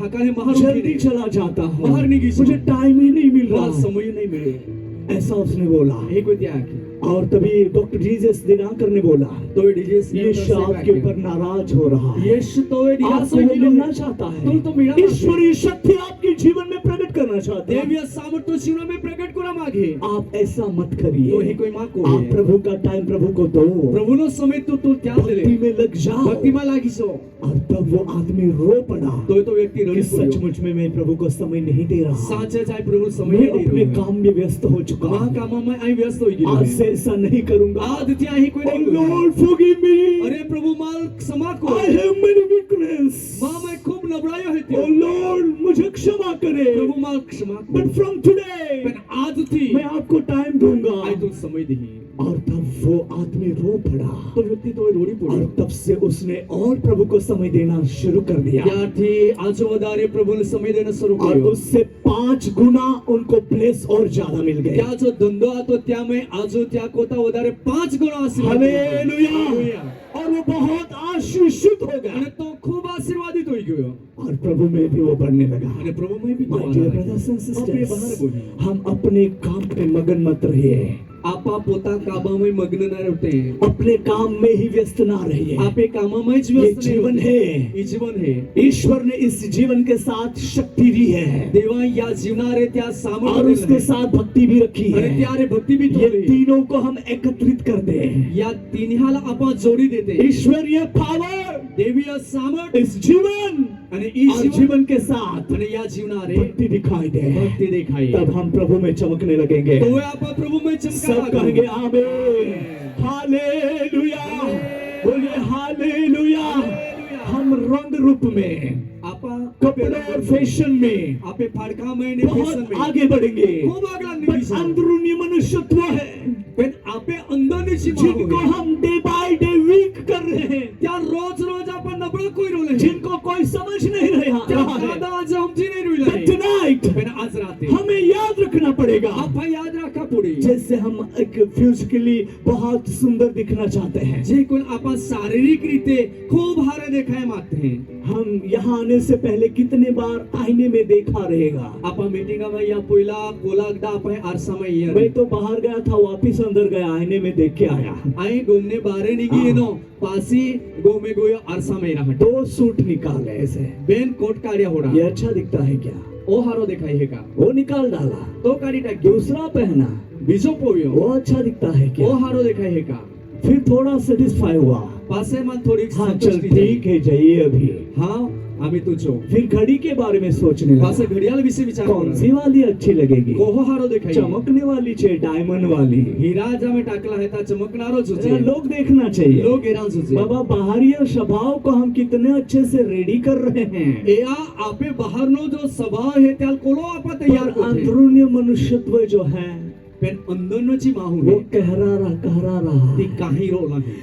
हकाने महार जल्दी उठीने. चला जाता हूँ. बाहर नहीं गई. मुझे टाइम ही नहीं मिल मला रहा. समय नाही मिळे. ऐसा उसने बोला. हे कोई त्या आखिन और तभी डॉक्टर जीसस दिनाकर ने बोला, तो डीजे यीशु आपके ऊपर नाराज हो रहा है. यीशु तो निराश आपको होई वो गेलो. मिलना चाहता तुम तो मिळा है. मागे. ईश्वरीय शक्ति आपके जीवन में प्रकट करना चाहता है. देवीय सामर्थ्य जीवन में प्रकट करा मागे. आप ऐसा मत तो हे करिए. कोई माको आप प्रभु का टाइम प्रभु को दो. प्रभुनो समय तू त्या भक्ति दिले. में लग जाओ. भक्तिमा लागिसो. और तब वो आदमी रो पड़ा तो व्यक्ती कि रडी पडलो. सचमुच में मैं प्रभु को समय नहीं दे रहा. साचे जाय प्रभु समय मैं दे अपने रहो. काम में व्यस्त हो चुका मा हूँ. कामामध्ये आई व्यस्त होई गेलो. आज से ऐसा नहीं करूंगा. आज त्या ही कोई Oh नाही करू. Lord, forgive me. अरे प्रभु माल क्षमा I को. have many weakness. मा मैं खूप नबळाई आहे Oh ते. Lord, मुझे क्षमा करे. प्रभु माल क्षमा को. But from today, पण आज थी मैं आपको टाइम दूंगा. आई तू समय दी. और तब वो आदमी रो पड़ा. तो व्यक्ती तो रोडी और पडलो. तब से उसने और प्रभु को समय देना शुरू कर दिया. त्यार्थी आज वदारे प्रभुने समय देणं सुरू और केलं. उससे 5 गुना उनको प्लेस और ज्यादा मिल गए. त्या जो धंदो आतो त्यामुळे आज त्या कोता वदारे 5 गुण आशीर्वाद. हालेलुया. और वो बहुत आशीषित हो आणि गया. तो खूप आशीर्वादित होई गयो. और प्रभु में भी वो बढ़ने लगा. आणि प्रभु में भी My dear brothers and अपने बाहर sisters, बोली. हम अपने काम पे मगन मत रहिए. आपा पोता कामामध्ये मग्न न रहते. अपने काम में ही व्यस्त ना रहिए. आपे कामामध्येच ये व्यस्त नाही जीवन होते. है. हे जीवन है. ईश्वर ने इस जीवन के साथ शक्ति दी है देवा या जीवनारे त्या और सामर्थ्य उसके साथ भक्ति भी रखी आणि है. त्यारे भक्ती भी ये तोडली. तीनों को हम एकत्रित कर दे. या तिन्हाला आपण जोडी देते. ईश्वरीय पावर देवीय सामर्थ इस जीवन અને ઈ और जीवन के साथ અને યા જીવના રે भक्ति दिखाई दे, ભક્તિ દેખાય तब हम प्रभु में चमकने लगेंगे। તો आप प्रभु में चमका सब कहेंगे आमीन, हालेलुया, बोलिए हालेलुया। हम रंग रूप में, आपा कपड़े और फैशन में आपे फाड़कामय ने फैशन बहुत में आगे बढ़ेंगे, खूब આગળ पर નીકળી જાઓ अंदरूनी मनुष्यत्व है પણ આપે અંદરની जिनको સીમાઓ हम डे बाय डे वीक कर रहे हैं, ત્યાં રોજ રોજ આપણ નબળો કોઈ રોલે जिनको कोई समझ नहीं रहा ત્યાં है। દાદા આજે સમજી નહીં But રહ્યું tonight પણ આજ રાતે हमें याद रखना पड़ेगा, આપા યાદ રાખવા પડે जैसे हम एक फिजिकली बहुत सुंदर दिखना चाहते हैं, જે કોઈ આપા શારીરિક રીતે ખૂબ હારે દેખાય માગते हैं हम यहाँ आने से पहले कितने बार आईने में देखा रहेगा। आपा मीटिंगમાં या पहिला कोलागदा આપણે આરસામાં યાર मैं तो बाहर गया था, वापिस अंदर गया, आईने में देख के आया। અહીં ગોમને બારે નીકળી એનો પાસી ગોમે ગયો આરસામાં રહ્યા 2 सूट निकाले ऐसे, બેન કોટ કાઢ્યા હોડા ये अच्छा दिखता है क्या? ओ हारो देखाय है का वो निकाल डाला, तो काढी टाक्यो दूसरा पहना, બીજો પોવ્યો वो अच्छा दिखता है ओ क्या? हारो देखाय है का फिर थोड़ा सेटिस्फाई हुआ, પાસેમાં થોડીક हाँ चल સંતુષ્ટિ થઈ ठीक है, जाइए अभी। हाँ आम्ही तू छो फिर घड़ी के बारे में सोचने पासे लगा, घडियाळ विશે विचार कौन सी वाली अच्छी लगेगी? कोहो हारो देखाय चमकने वाली चाहिए, डायमंड वाली। हीरा जामे टाकला है ता चमकनारो जरा छे लोग देखना चाहिए, लोग हैरान छे बाबा बाहरी स्वभाव को हम कितने अच्छे से रेडी कर रहे हैं, एया आपे बाहरनो जो स्वभाव है त्याल कोलो आपा तैयार पर करते अंदरूनी मनुष्यत्व जो है पण अंदरनो ची माहू वो है कह रहा ती काही रो नाही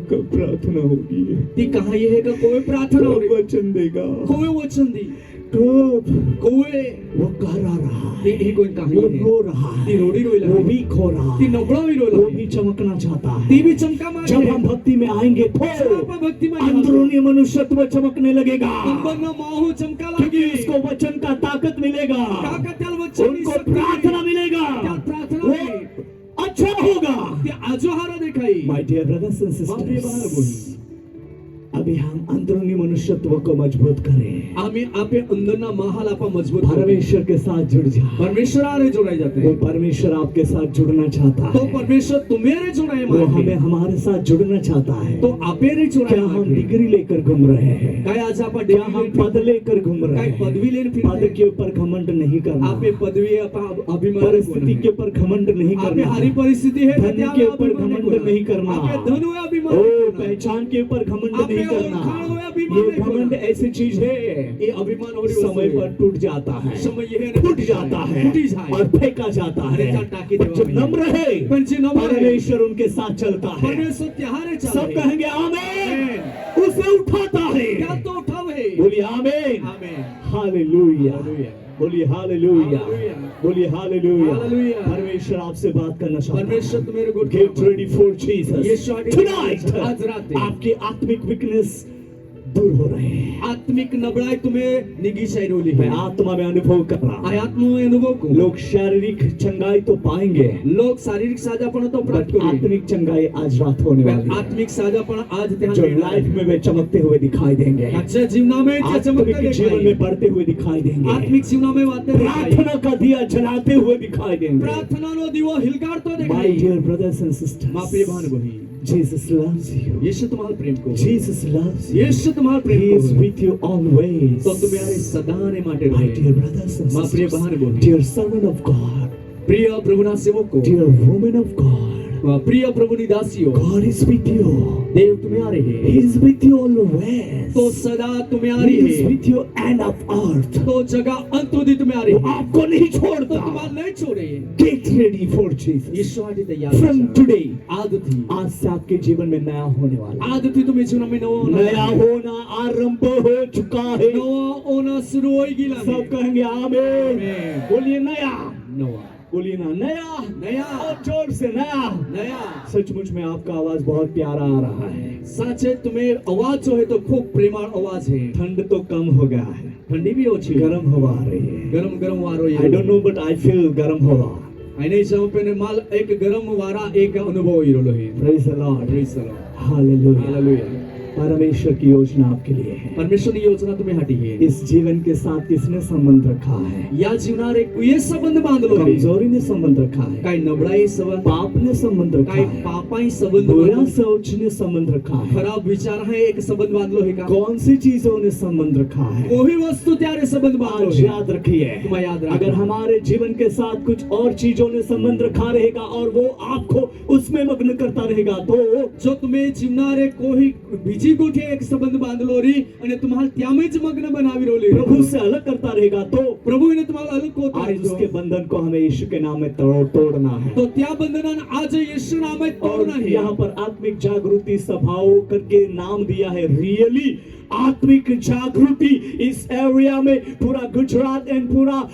कब प्रार्थना होगी, ती काही है का कोई प्रार्थना हो कब वचन देगा, कोई वचन दी कब? कोई वो कह रहा ती है, ही कोई काही वो है रो रहा ती है, रोडी रोई वो लगी भी खो रहा ती है, नबळो भी रोई वो लगी भी चमकना चाहता ती है। भी चमका मारे जब हम भक्ति में आएंगे तो आपा भक्ति में अंदरूनी मनुष्यत्व चमकने लगेगा, अंदरनो माहू चमका क्योंकि लागे उसको वचन का ताकत मिलेगा, काका त्याल वचन उनको प्रार्थना मिलेगा, त्याल प्रार्थना वो होगी अच्छा होगा। ते आजो हारो देखाई माय डियर ब्रदर्स एंड बापरे बाहर सिस्टर्स, बोली अभी हम अंदरूनी मनुष्यत्व को मजबूत करें, आम्ही आपे अंदरना महाल आपा मजबूत करू. परमेश्वर के साथ जुड़ जाओ। परमेश्वर आरे जोड़ाई जाते वो हैं परमेश्वर आपके साथ जुड़ना चाहता तो है, परमेश्वर तुम्हेरे जोड़ाए वो हमें मागे हमारे साथ जुड़ना चाहता है। तो आपे रे जोड़ाए क्या हम मागे डिग्री लेकर घूम रहे हैं? काय आज आपा क्या हम डिग्री पद लेकर घूम रहे काय हैं? पदवी लेने पद फिरते के ऊपर घमंड नहीं करना, आपे पदवी आपा अभिमान परिस्थिति के ऊपर घमंड नहीं आपे करना, हारी परिस्थिति है धन के ऊपर घमंड नहीं करना, आपे धन हुए ओ अभिमान नहीं करना. पहचान के ऊपर घमंड आपे नहीं ओळखाण करना। हुए अभिमान ये नहीं घमंड करना. ऐसी चीज है, ये अभिमान और समय पर टूट जाता है, समय ये है फूट जाता है फूटी जाए और फेंका जाता है। अरे जान टाकी पर जब देवा नम्र है, पण जे नम्र है, परमेश्वर उनके साथ चलता है। परमेश्वर त्याहारे सब चाले कहेंगे आमीन, उसे उठाता है। क्या तो उठावे बोलिए आमीन, आमीन हालेलुया, हालेलुया. बोलिए हालेलुया, हालेलुया. बोलिए हालेलुया। हालेलुया. परमेश्वर आपसे बात करना चाहता है। परमेश्वर तुम्हेरे good Get ready for Jesus. यीशु आगे Tonight, आज रात आपकी आत्मिक वीकनेस दूर हो रहे हैं। आत्मिक नबळाई तुम्हें निगी शैरोली मैं है आत्मा में अनुभव कर रहा हूं। आत्म अनुभव को लोग शारीरिक चंगाई तो पाएंगे, लोग शारीरिक साझापण तो प्राप्त बट करेंगे आत्मिक चंगाई आज रात होने वाली है। आत्मिक साझापण आज जो त्याला लाइफ में वे चमकते हुए दिखाई देंगे, आजच्या जीवनामध्ये त्या चमकते आत्मिक जीवन में बढ़ते हुए दिखाई देंगे, आत्मिक जीवनामध्ये वाटते प्रार्थना का दिया जलाते हुए दिखाई देंगे। प्रार्थनाનો दिવો हिलगाडतो My देखाई dear brothers and sisters, मापे भान बही Jesus loves you. यीशु तुम्हारा प्रेम को Jesus loves you. यीशु तुम्हारा He प्रेम is को with you always. तो तुम्हारे सदाने માટે My રહે dear brothers and माँ प्रिय sisters, बहन बहन, dear servant of God, પ્રિય પ્રભુના સેવકો dear woman of God, પ્રિય પ્રભુની દાસીઓ God is with you. દેવ तुम्हारे He है is with you always. तो सदा तुम्हारी He is है with you end of earth. तो जगह अंत સુધી तुम्हारी वो है आपको नहीं तो छोड़ता। तुम्हारा नहीं छोड़े Get ready for Jesus. यीशु आटे तैयार From today, आदि आज से आपके जीवन में नया होने वाला है। आदि तुम्हें जीवन में नया होना आरंभ हो चुका है। नवा होना शुरू हो गया सब कहेंगे आमीन। आमीन। बोलिए नया, नवा बोलिए ना नया, नया और जोर से नया। नया सचमुच में आपका आवाज बहुत प्यारा आ रहा है। साचे तुम्हें आवाज जो है तो खूब प्रेमाळ आवाज है ठंड तो कम हो गया है, ठंडी भी ओછી गर्म हवा आ रही है। गरम गरम वारो I don't know but I feel गर्म हवा। आने जाऊं माल एक गरम वारा एक अनुभव इरोलो है Praise the Lord. Praise the Lord Hallelujah. Hallelujah परमेश्वर की योजना आपके लिए है। परमेश्वरनी योजना तुम्हीसाठी आहे. इस जीवन के साथ किसने संबंध रखा है? या जीवनावर एक ये संबंध बांधलो आहे. कमजोरी ने संबंध रखा है, काय नबळाई संबंध, पाप ने संबंध रखा काय है, पापाई संबंध बुरा बांधलो. सोच ने संबंध रखा है, खराब विचार है एक संबंध बांधलो आहे का? कौन सी चीजों ने संबंध रखा है? कोई वस्तु त्यारे संबंध बांधलो आज आहे. याद रखिए, तुम्हें याद रखना. अगर हमारे जीवन के साथ कुछ और चीजों ने संबंध रखा रहेगा और वो आपको उसमें मग्न करता रहेगा, तो जो तुम्हें जीवनारे कोई बीजी गोठी एक संबंध बांधलो री आणि तुम्हाला त्यामेच मग्न बनावी रोली, प्रभु से अलग करता रहेगा, तो प्रभूने तुम्हाला अलग होता आज उसके बंधन को हमें यीशु के नाम में तोड़ना है। तो त्या बंधनानं आज येशू नामे और तोडणं आहे. यहाँ पर आत्मिक जागृति सभाओं करके नाम दिया है। रियली आत्मिक जागृति इस एरिया में पूरा गुजरात एंड पूरा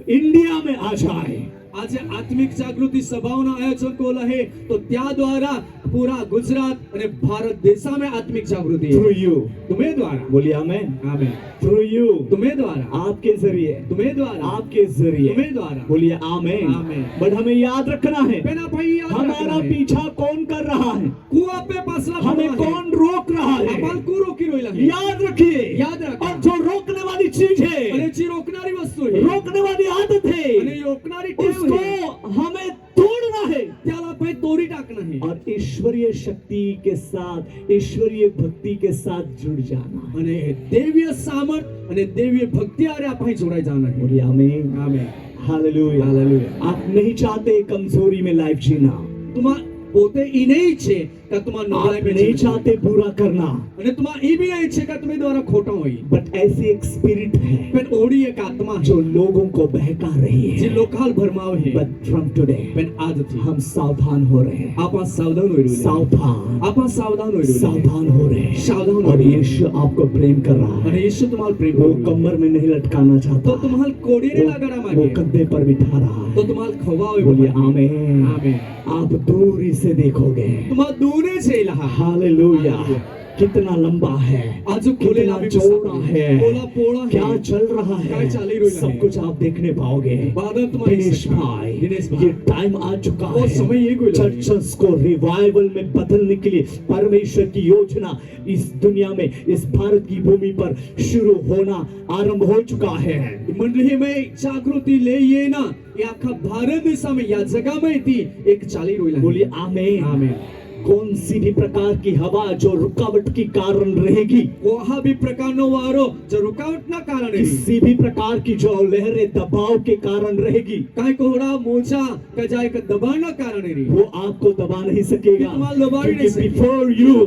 इंडिया में आ जाए। आज आत्मिक जागृती सभाओं आयोजन कोल आहे, तो त्या द्वारा पूरा गुजरात आणि भारत देशामध्ये आत्मिक जागृती थ्रू यू, तुम्हे द्वारा. बोलिए आमेन। आमेन. थ्रू यू, तुम्हे द्वारा, आपके जरिए, तुम्हे द्वारा, आपके जरिए, तुम्हे द्वारा. बोलिए आमेन। आमेन. बट हमें याद रखना है, पेना भाई याद हमारा रखना है. पीछा कौन कर रहा है, कुआ पे पासला हमें कौन रोक रहा है, आपण को रोकी रोयला आहे. याद रखिए। याद रखा. और जो रोकने वाली चीज है, आणि जी रोखणारी वस्तू आहे, रोकने वाली आदत है, आणि रोखणारी टेव आहे, उसको हमें तोड़ना है त्याला पाय तोडी टाकणं आहे. और ईश्वरीय शक्ति के साथ, ईश्वरीय भक्ति के साथ जुड़ जाना है। आणि देवीय सामर्थ आणि देवीय भक्ती आरे आपण जोडाय जाणं आहे. बोलिए आमीन। आमेन. हालेलुया। हालेलुया. आप नहीं चाहते कमजोरी में लाइफ जीना, तुम्हा પોતે ઈ નહીં છે કે તમાર નબળાઈ आप में नहीं જીવન. चाहते बुरा करना, અને તમા ઈ બી નહીં છે કે તમે દ્વારા ખોટા હોઈ. बट ऐसी एक स्पिरिट है પણ ઓડી એક આત્મા છે जो लोगों को बहका रही જે है। લોકાલ ભરમાવ છે. बट फ्रॉम टुडे પણ આજથી हम सावधान हो रहे हैं, આપા સાવધાન હોઈ રહ્યું. सावधान, આપા सावधान होई રહ્યું. सावधान हो रहे हैं। सावधान और हो. यीशु आपको प्रेम कर रहा અને है। యేసు તમારો પ્રેમ वो કરે. कमर में नहीं लटकाना તો चाहता, તમાર કોડીને લાગડા वो માંગે. कंधे पर बिठा रहा તો है। તમાર ખવાવે. बोलिए आमीन। आमीन. आप दूरी से देखोगे, તમાર દૂરે છે લહા. हालेलुया। हालेलुया। कितना लंबा है, आज खोले कितना चौड़ा है, पोला पोला है. क्या चल रहा क्या है, चाली रही है। सब कुछ आप देखने पाओगे। बादल तुम्हारी दिनेश सरकार। भाई, दिनेश भाई। ये टाइम आ चुका वो है, समय ये कोई लग रही है। चर्चेस को रिवाइवल में बदलने के लिए परमेश्वर की योजना इस दुनिया में, इस भारत की भूमि पर शुरू होना आरंभ हो चुका है। मंडळीमध्ये जागृती ले ये ना, या आखा भारत देशामध्ये या जगामध्ये ती एक चाली रोयला. बोलिए आमीन। आमीन. कौन सी भी प्रकार की हवा जो रुकावट के कारण रहेगी, कोहा भी प्रकारનો वारो जो रुकावटના કારણે, किसी भी प्रकार की जो लहरें दबाव के कारण रहेगी, काय कोहरा मोजा कजाय का दबावના કારણે रे, वो आपको दबा नहीं सकेगा। तुम्हारा दबा ही नहीं सकेगा। बिफोर यू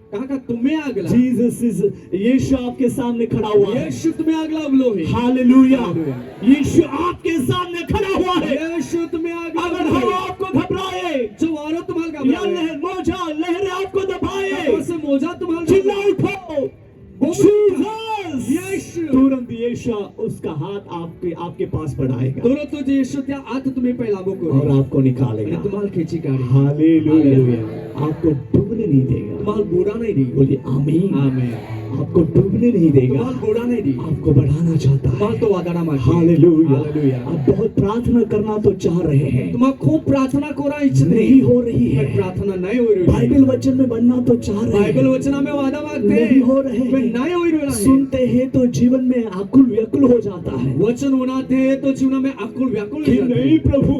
काका तुम्ही आगला, जीसस इज, यीशु आपके सामने खड़ा हुआ है। येशू तुम्ही आगला उभलो है. हालेलुया। हालेलुया। यीशु आपके सामने खड़ा हुआ है। येशू तुम्ही आगला अगर उभलो हवा है. आपको घबराए, जो वारो तुम्हाला या घाबरावे, लहरें आपको दबाए, असं मोजा तुम्हाला चिल्ला घाबरावे. उठो, जीसस, यीशु। येशू. तुरंत यीशु उसका हाथ आपके पास बढ़ाएगा तुरंत तो येशू त्या आत तुम्ही पे लागू और करू आपको आणि निकालेगा। तुम्हाला खेची काढी. हालेलुया। आपको डूबने नहीं देगा। तुम्हाला बुडा नाही देई. बोलिए आमीन। आमेन. आपको डूबने नहीं देगा, तुम्हाला बुडा नाही देई. आपको बढ़ाना चाहता है। तुम्हाला तो वादाडा मागे. हालेलुया। हालेलुया. आप बहुत प्रार्थना करना तो चाह रहे हैं, तुम्हाला खूप प्रार्थना करा इच्छित नहीं हो रही पण है। प्रार्थना नाही होई रही. बाइबल वचन में बनना तो चाह रहे बायबल हैं, वचना में वादा मागते नहीं हो रहे पण हैं। नाही होई रही. सुनते हैं तो जीवन में आकुल व्याकुल हो जाता है वचन होणार थे तो जीवना में आकुल व्याकुल कि नहीं प्रभु,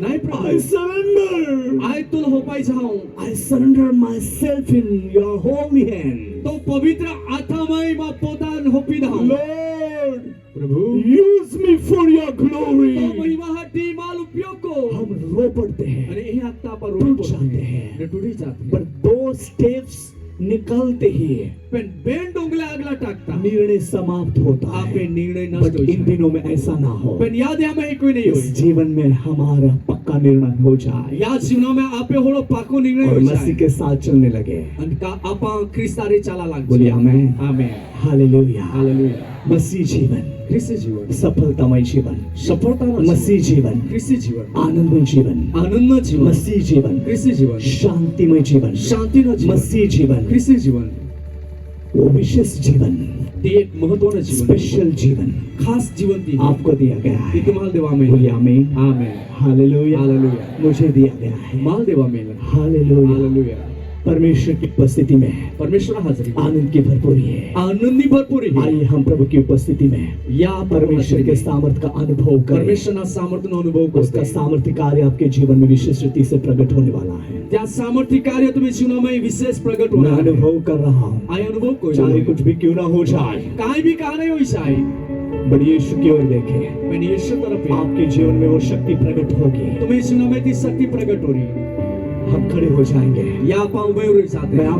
नाही I प्रभू, surrender, आय तुला हो पाई जाऊं. I surrender myself in your holy hand. तो पवित्र आत्माय मा पोतान होपी धाव. Lord, Prabhu, use me for your तो glory. महिमासाठी माल उपयोग को. हम रो पड़ते हैं, आणि हे आता पर टूट जाते हैं, ने टुटी जाते. पर दो स्टेप्स निकलते ही पण बेन डोंगला आगला टाकता. निर्णय समाप्त होता आपे है। निर्णय बट नष्ट होई इन जाए. दिनों में ऐसा ना हो, पण या द्यामध्ये कोई नाही इस होई. जीवन में हमारा पक्का निर्णय हो जाए या जीवना में आपे होलो पाको निर्णय और होई मसीह जाए. के साथ चलने लगे। आणि का आपा ख्रिस्तारे चाला लागतो. बोलिए आमेन। आमेन. हालेलुया। हालेलुया. मसीह जीवन, ख्रिस्त जीवन, सफलतामय जीवन, सफलता मसीह जीवन, ख्रिस्त जीवन, आनंदमय जीवन, आनंद जीवन, मसीह जीवन, ख्रिस्त जीवन, शांतिमय जीवन, शांतीनं जीवन, मसीह जीवन, ख्रिस्त जीवन, वो विशेष जीवन, ते एक महत्त्वाचं जीवन, स्पेशल जीवन खास जीवन ती आपको दिया गया ती है। तुम्हाला देवा मिळेल. बोलिए आमीन। आमेन. हालेलुया। हालेलुया. मुझे दिया गया है। माल देवा मिळेल. हालेलुया। हालेलुया. परमेश्वर की उपस्थिति में परमेश्वर हाजिरी आनंद की भरपूरी है। आनंदी भरपूर है आइए हम प्रभु की उपस्थिति में या परमेश्वर के सामर्थ्य का अनुभव करें। परमेश्वरना सामर्थ्यનો अनुभव करो उसका सामर्थ्य कार्य आपके जीवन में विशेष रीति से प्रकट होने वाला है। त्या सामर्थ्य कार्य तुम्ही जीवनामध्ये विशेष प्रगट मैं होणार आहे। अनुभव कर रहा हूँ, આ अनुभव कोई चाहे कुछ भी क्यों ना हो जाए, काय भी का नहीं होई जाए बड़ी यीशु की ओर देखें, पण येशू तरफ आहे। आपके जीवन में वो शक्ति प्रकट होगी। तुम्ही जीवनामध्ये ती शक्ती प्रगट हो रही हम खड़े हो जाएंगे। या आपण उभे राहू जाते मैं आप